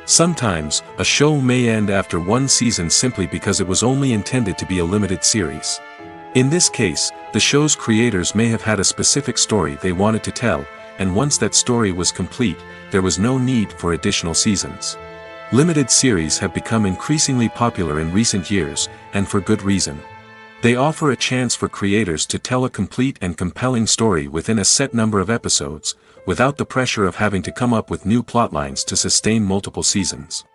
Sometimes, a show may end after one season simply because it was only intended to be a limited series. In this case, the show's creators may have had a specific story they wanted to tell, and once that story was complete, there was no need for additional seasons. Limited series have become increasingly popular in recent years, and for good reason. They offer a chance for creators to tell a complete and compelling story within a set number of episodes, without the pressure of having to come up with new plotlines to sustain multiple seasons.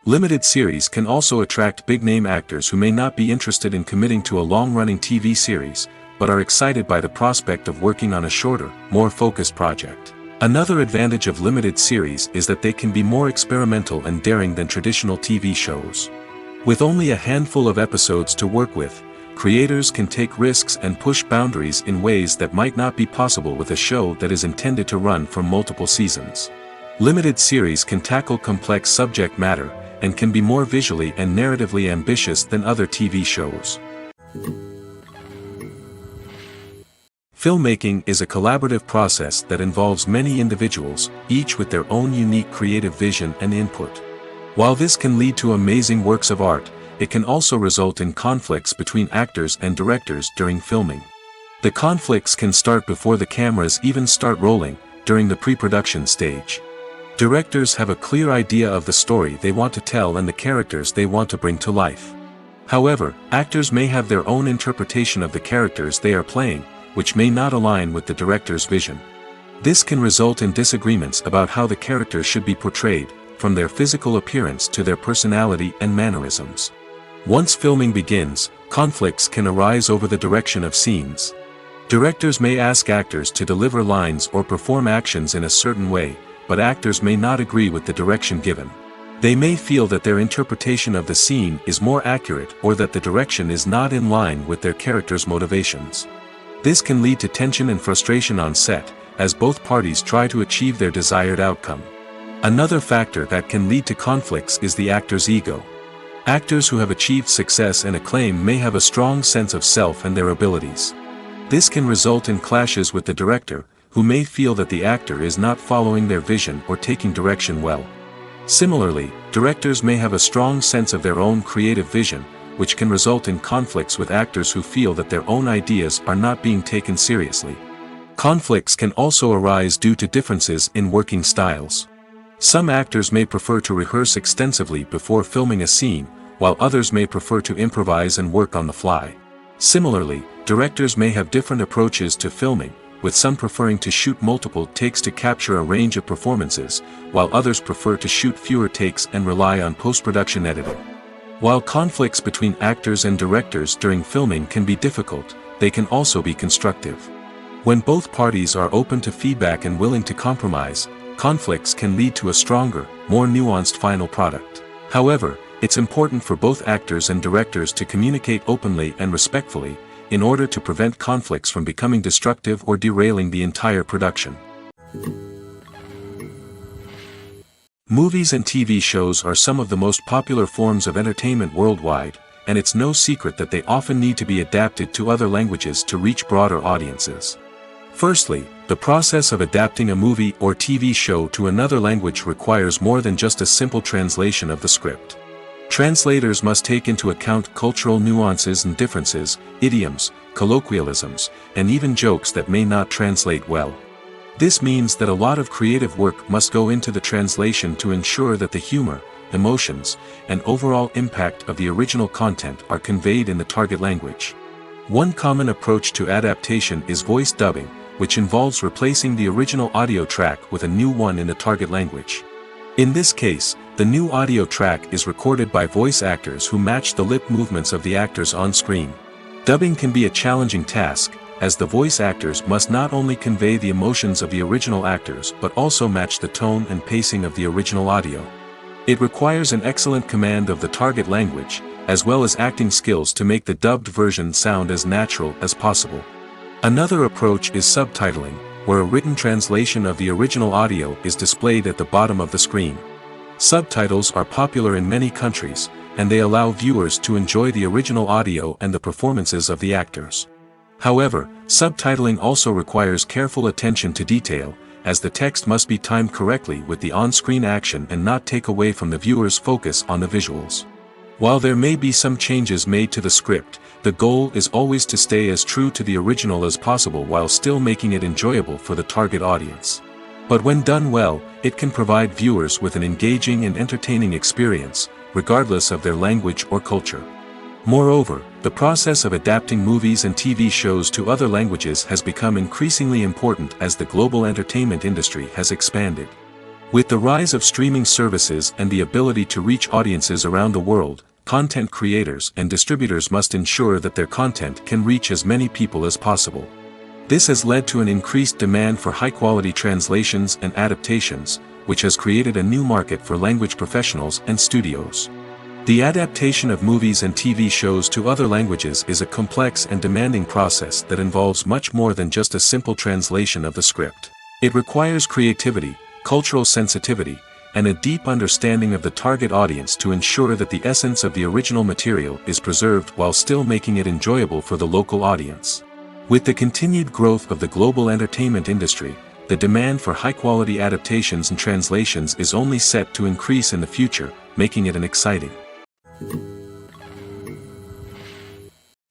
Limited series can also attract big-name actors who may not be interested in committing to a long-running TV series, but are excited by the prospect of working on a shorter, more focused project. Another advantage of limited series is that they can be more experimental and daring than traditional TV shows. With only a handful of episodes to work with, creators can take risks and push boundaries in ways that might not be possible with a show that is intended to run for multiple seasons. Limited series can tackle complex subject matter, and can be more visually and narratively ambitious than other TV shows. Filmmaking is a collaborative process that involves many individuals, each with their own unique creative vision and input. While this can lead to amazing works of art, it can also result in conflicts between actors and directors during filming. The conflicts can start before the cameras even start rolling, during the pre-production stage. Directors have a clear idea of the story they want to tell and the characters they want to bring to life. However, actors may have their own interpretation of the characters they are playing, which may not align with the director's vision. This can result in disagreements about how the characters should be portrayed, from their physical appearance to their personality and mannerisms. Once filming begins, conflicts can arise over the direction of scenes. Directors may ask actors to deliver lines or perform actions in a certain way, but actors may not agree with the direction given. They may feel that their interpretation of the scene is more accurate or that the direction is not in line with their character's motivations. This can lead to tension and frustration on set, as both parties try to achieve their desired outcome. Another factor that can lead to conflicts is the actor's ego. Actors who have achieved success and acclaim may have a strong sense of self and their abilities. This can result in clashes with the director, who may feel that the actor is not following their vision or taking direction well. Similarly, directors may have a strong sense of their own creative vision, which can result in conflicts with actors who feel that their own ideas are not being taken seriously. Conflicts can also arise due to differences in working styles. Some actors may prefer to rehearse extensively before filming a scene, while others may prefer to improvise and work on the fly. Similarly, directors may have different approaches to filming, with some preferring to shoot multiple takes to capture a range of performances, while others prefer to shoot fewer takes and rely on post-production editing. While conflicts between actors and directors during filming can be difficult, they can also be constructive. When both parties are open to feedback and willing to compromise, conflicts can lead to a stronger, more nuanced final product. However, it's important for both actors and directors to communicate openly and respectfully, in order to prevent conflicts from becoming destructive or derailing the entire production. Movies and TV shows are some of the most popular forms of entertainment worldwide, and it's no secret that they often need to be adapted to other languages to reach broader audiences. Firstly, the process of adapting a movie or TV show to another language requires more than just a simple translation of the script. Translators must take into account cultural nuances and differences, idioms, colloquialisms, and even jokes that may not translate well. This means that a lot of creative work must go into the translation to ensure that the humor, emotions, and overall impact of the original content are conveyed in the target language. One common approach to adaptation is voice dubbing, which involves replacing the original audio track with a new one in the target language. In this case, the new audio track is recorded by voice actors who match the lip movements of the actors on screen. Dubbing can be a challenging task, as the voice actors must not only convey the emotions of the original actors but also match the tone and pacing of the original audio. It requires an excellent command of the target language, as well as acting skills to make the dubbed version sound as natural as possible. Another approach is subtitling, where a written translation of the original audio is displayed at the bottom of the screen. Subtitles are popular in many countries, and they allow viewers to enjoy the original audio and the performances of the actors. However, subtitling also requires careful attention to detail, as the text must be timed correctly with the on-screen action and not take away from the viewer's focus on the visuals. While there may be some changes made to the script, the goal is always to stay as true to the original as possible while still making it enjoyable for the target audience. But when done well, it can provide viewers with an engaging and entertaining experience, regardless of their language or culture. Moreover, the process of adapting movies and TV shows to other languages has become increasingly important as the global entertainment industry has expanded. With the rise of streaming services and the ability to reach audiences around the world, content creators and distributors must ensure that their content can reach as many people as possible. This has led to an increased demand for high-quality translations and adaptations, which has created a new market for language professionals and studios. The adaptation of movies and TV shows to other languages is a complex and demanding process that involves much more than just a simple translation of the script. It requires creativity, cultural sensitivity, and a deep understanding of the target audience to ensure that the essence of the original material is preserved while still making it enjoyable for the local audience. With the continued growth of the global entertainment industry, the demand for high-quality adaptations and translations is only set to increase in the future, making it an exciting.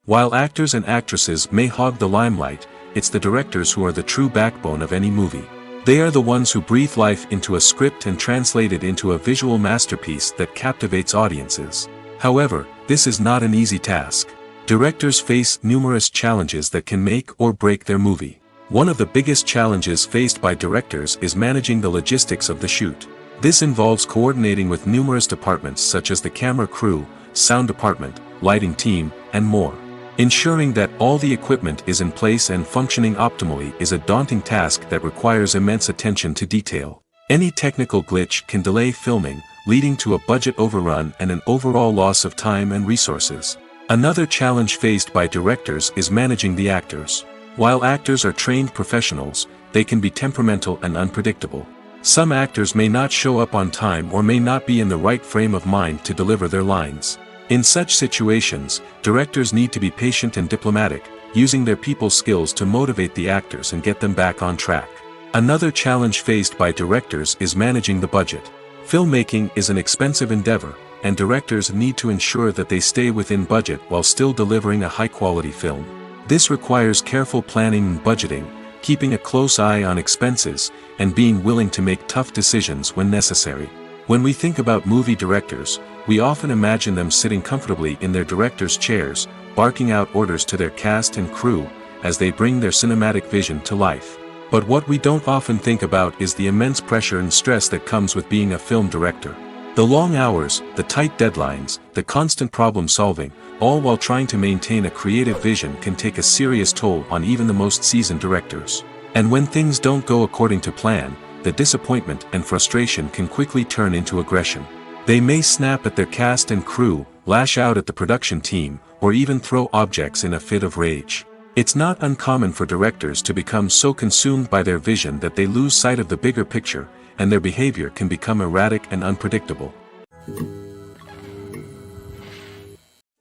While actors and actresses may hog the limelight, it's the directors who are the true backbone of any movie. They are the ones who breathe life into a script and translate it into a visual masterpiece that captivates audiences. However, this is not an easy task. Directors face numerous challenges that can make or break their movie. One of the biggest challenges faced by directors is managing the logistics of the shoot. This involves coordinating with numerous departments such as the camera crew, sound department, lighting team, and more. Ensuring that all the equipment is in place and functioning optimally is a daunting task that requires immense attention to detail. Any technical glitch can delay filming, leading to a budget overrun and an overall loss of time and resources. Another challenge faced by directors is managing the actors. While actors are trained professionals, they can be temperamental and unpredictable. Some actors may not show up on time or may not be in the right frame of mind to deliver their lines. In such situations, directors need to be patient and diplomatic, using their people skills to motivate the actors and get them back on track. Another challenge faced by directors is managing the budget. Filmmaking is an expensive endeavor, and directors need to ensure that they stay within budget while still delivering a high-quality film. This requires careful planning and budgeting, keeping a close eye on expenses, and being willing to make tough decisions when necessary. When we think about movie directors, we often imagine them sitting comfortably in their director's chairs, barking out orders to their cast and crew, as they bring their cinematic vision to life. But what we don't often think about is the immense pressure and stress that comes with being a film director. The long hours, the tight deadlines, the constant problem solving, all while trying to maintain a creative vision can take a serious toll on even the most seasoned directors. And when things don't go according to plan, the disappointment and frustration can quickly turn into aggression. They may snap at their cast and crew, lash out at the production team, or even throw objects in a fit of rage. It's not uncommon for directors to become so consumed by their vision that they lose sight of the bigger picture, and their behavior can become erratic and unpredictable.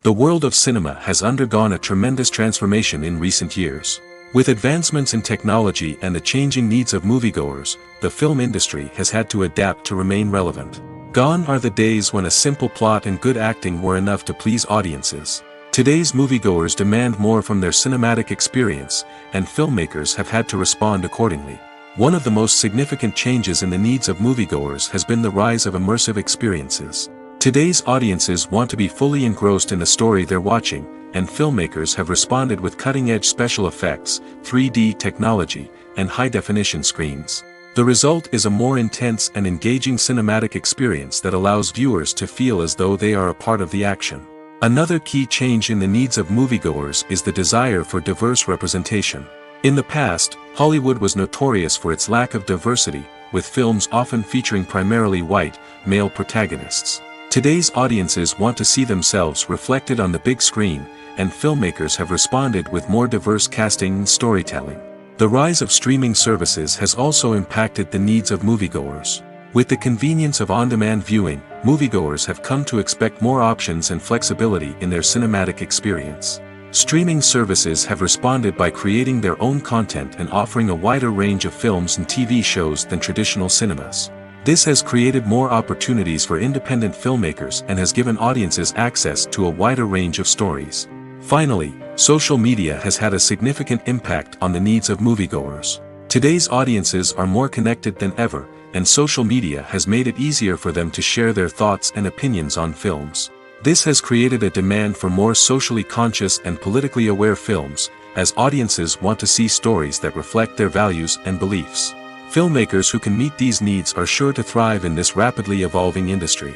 The world of cinema has undergone a tremendous transformation in recent years. With advancements in technology and the changing needs of moviegoers, the film industry has had to adapt to remain relevant. Gone are the days when a simple plot and good acting were enough to please audiences. Today's moviegoers demand more from their cinematic experience, and filmmakers have had to respond accordingly. One of the most significant changes in the needs of moviegoers has been the rise of immersive experiences. Today's audiences want to be fully engrossed in the story they're watching, and filmmakers have responded with cutting-edge special effects, 3D technology, and high-definition screens. The result is a more intense and engaging cinematic experience that allows viewers to feel as though they are a part of the action. Another key change in the needs of moviegoers is the desire for diverse representation. In the past, Hollywood was notorious for its lack of diversity, with films often featuring primarily white, male protagonists. Today's audiences want to see themselves reflected on the big screen, and filmmakers have responded with more diverse casting and storytelling. The rise of streaming services has also impacted the needs of moviegoers. With the convenience of on-demand viewing, moviegoers have come to expect more options and flexibility in their cinematic experience. Streaming services have responded by creating their own content and offering a wider range of films and TV shows than traditional cinemas. This has created more opportunities for independent filmmakers and has given audiences access to a wider range of stories. Finally, social media has had a significant impact on the needs of moviegoers. Today's audiences are more connected than ever, and social media has made it easier for them to share their thoughts and opinions on films. This has created a demand for more socially conscious and politically aware films, as audiences want to see stories that reflect their values and beliefs. Filmmakers who can meet these needs are sure to thrive in this rapidly evolving industry.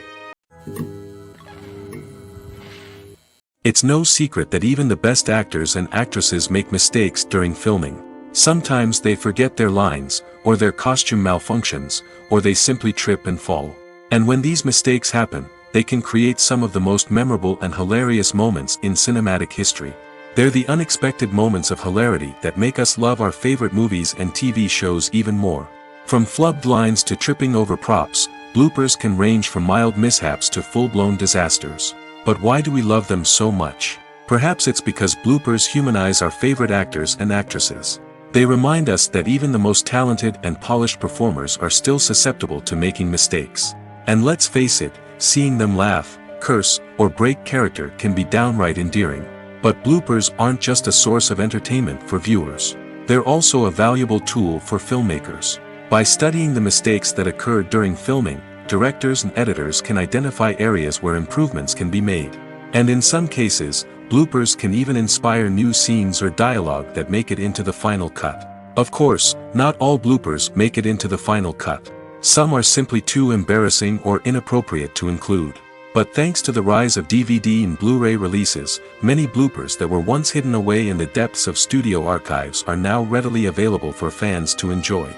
It's no secret that even the best actors and actresses make mistakes during filming. Sometimes they forget their lines, or their costume malfunctions, or they simply trip and fall. And when these mistakes happen, they can create some of the most memorable and hilarious moments in cinematic history. They're the unexpected moments of hilarity that make us love our favorite movies and TV shows even more. From flubbed lines to tripping over props, bloopers can range from mild mishaps to full-blown disasters. But why do we love them so much? Perhaps it's because bloopers humanize our favorite actors and actresses. They remind us that even the most talented and polished performers are still susceptible to making mistakes. And let's face it, seeing them laugh, curse, or break character can be downright endearing. But bloopers aren't just a source of entertainment for viewers. They're also a valuable tool for filmmakers. By studying the mistakes that occurred during filming, directors and editors can identify areas where improvements can be made. And in some cases, bloopers can even inspire new scenes or dialogue that make it into the final cut. Of course, not all bloopers make it into the final cut. Some are simply too embarrassing or inappropriate to include. But thanks to the rise of DVD and Blu-ray releases, many bloopers that were once hidden away in the depths of studio archives are now readily available for fans to enjoy.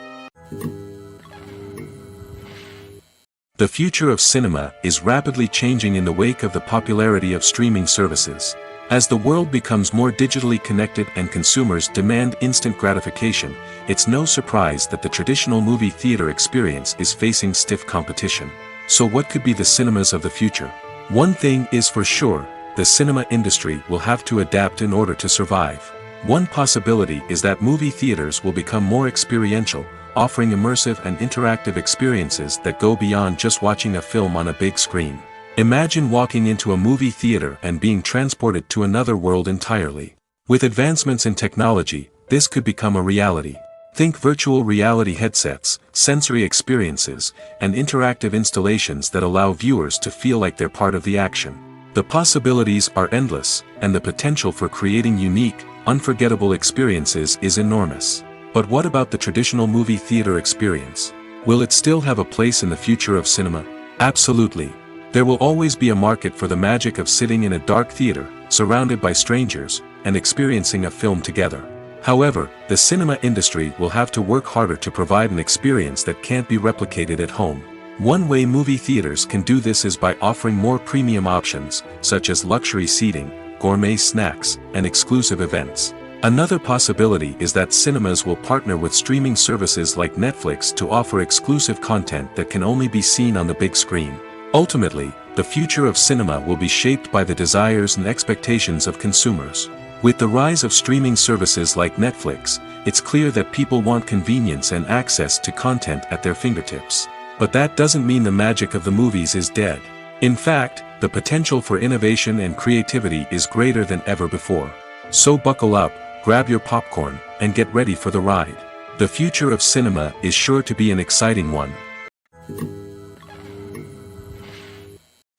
The future of cinema is rapidly changing in the wake of the popularity of streaming services. As the world becomes more digitally connected and consumers demand instant gratification, it's no surprise that the traditional movie theater experience is facing stiff competition. So what could be the cinemas of the future? One thing is for sure, the cinema industry will have to adapt in order to survive. One possibility is that movie theaters will become more experiential, offering immersive and interactive experiences that go beyond just watching a film on a big screen. Imagine walking into a movie theater and being transported to another world entirely. With advancements in technology, this could become a reality. Think virtual reality headsets, sensory experiences, and interactive installations that allow viewers to feel like they're part of the action. The possibilities are endless, and the potential for creating unique, unforgettable experiences is enormous. But what about the traditional movie theater experience? Will it still have a place in the future of cinema? Absolutely. There will always be a market for the magic of sitting in a dark theater, surrounded by strangers, and experiencing a film together. However, the cinema industry will have to work harder to provide an experience that can't be replicated at home. One way movie theaters can do this is by offering more premium options, such as luxury seating, gourmet snacks, and exclusive events. Another possibility is that cinemas will partner with streaming services like Netflix to offer exclusive content that can only be seen on the big screen. Ultimately, the future of cinema will be shaped by the desires and expectations of consumers. With the rise of streaming services like Netflix, it's clear that people want convenience and access to content at their fingertips. But that doesn't mean the magic of the movies is dead. In fact, the potential for innovation and creativity is greater than ever before. So buckle up, grab your popcorn, and get ready for the ride. The future of cinema is sure to be an exciting one.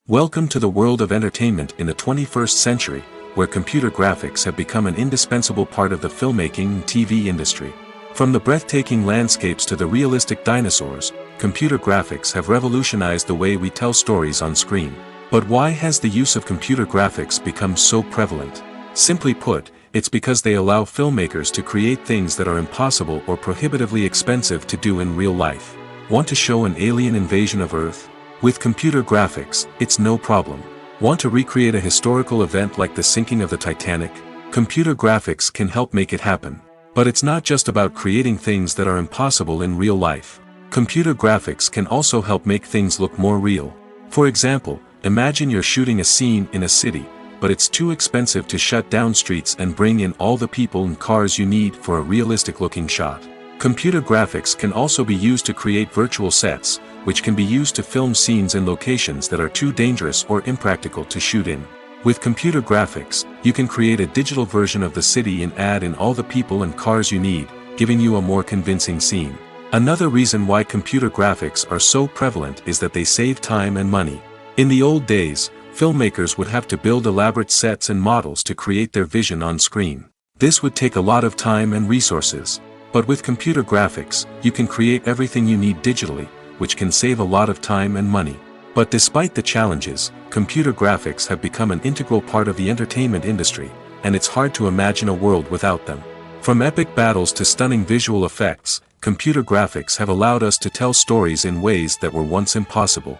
Welcome to the world of entertainment in the 21st century, where computer graphics have become an indispensable part of the filmmaking and TV industry. From the breathtaking landscapes to the realistic dinosaurs, computer graphics have revolutionized the way we tell stories on screen. But why has the use of computer graphics become so prevalent? Simply put, it's because they allow filmmakers to create things that are impossible or prohibitively expensive to do in real life. Want to show an alien invasion of Earth? With computer graphics, it's no problem. Want to recreate a historical event like the sinking of the Titanic? Computer graphics can help make it happen. But it's not just about creating things that are impossible in real life. Computer graphics can also help make things look more real. For example, imagine you're shooting a scene in a city, but it's too expensive to shut down streets and bring in all the people and cars you need for a realistic-looking shot. Computer graphics can also be used to create virtual sets, which can be used to film scenes in locations that are too dangerous or impractical to shoot in. With computer graphics, you can create a digital version of the city and add in all the people and cars you need, giving you a more convincing scene. Another reason why computer graphics are so prevalent is that they save time and money. In the old days, filmmakers would have to build elaborate sets and models to create their vision on screen. This would take a lot of time and resources. But with computer graphics, you can create everything you need digitally, which can save a lot of time and money. But despite the challenges, computer graphics have become an integral part of the entertainment industry, and it's hard to imagine a world without them. From epic battles to stunning visual effects, computer graphics have allowed us to tell stories in ways that were once impossible.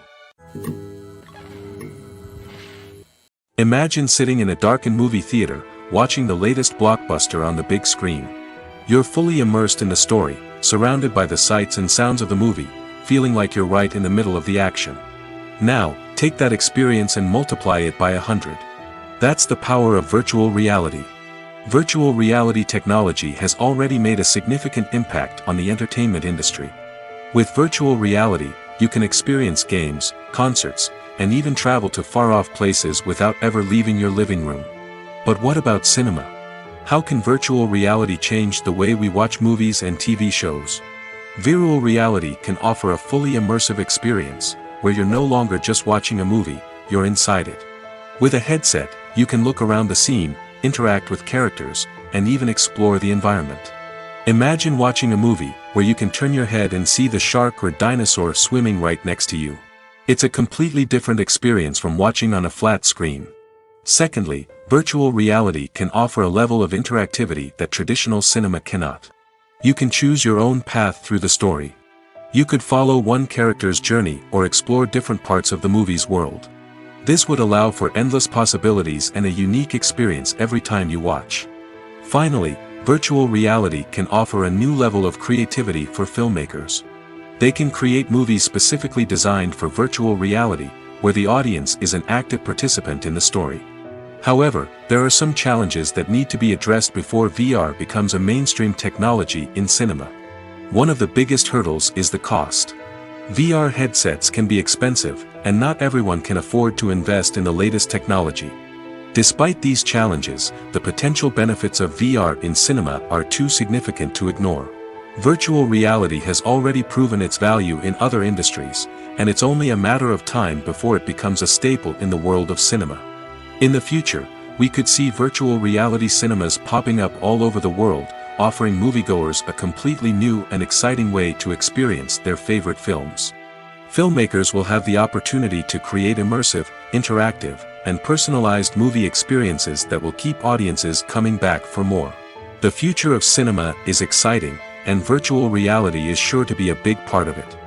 Imagine sitting in a darkened movie theater, watching the latest blockbuster on the big screen. You're fully immersed in the story, surrounded by the sights and sounds of the movie, feeling like you're right in the middle of the action. Now, take that experience and multiply it by 100. That's the power of virtual reality. Virtual reality technology has already made a significant impact on the entertainment industry. With virtual reality, you can experience games, concerts, and even travel to far-off places without ever leaving your living room. But what about cinema? How can virtual reality change the way we watch movies and TV shows? Virtual reality can offer a fully immersive experience, where you're no longer just watching a movie, you're inside it. With a headset, you can look around the scene, interact with characters, and even explore the environment. Imagine watching a movie, where you can turn your head and see the shark or dinosaur swimming right next to you. It's a completely different experience from watching on a flat screen. Secondly, virtual reality can offer a level of interactivity that traditional cinema cannot. You can choose your own path through the story. You could follow one character's journey or explore different parts of the movie's world. This would allow for endless possibilities and a unique experience every time you watch. Finally, virtual reality can offer a new level of creativity for filmmakers. They can create movies specifically designed for virtual reality, where the audience is an active participant in the story. However, there are some challenges that need to be addressed before VR becomes a mainstream technology in cinema. One of the biggest hurdles is the cost. VR headsets can be expensive, and not everyone can afford to invest in the latest technology. Despite these challenges, the potential benefits of VR in cinema are too significant to ignore. Virtual reality has already proven its value in other industries, and it's only a matter of time before it becomes a staple in the world of cinema. In the future, we could see virtual reality cinemas popping up all over the world, offering moviegoers a completely new and exciting way to experience their favorite films. Filmmakers will have the opportunity to create immersive, interactive, and personalized movie experiences that will keep audiences coming back for more. The future of cinema is exciting, and virtual reality is sure to be a big part of it.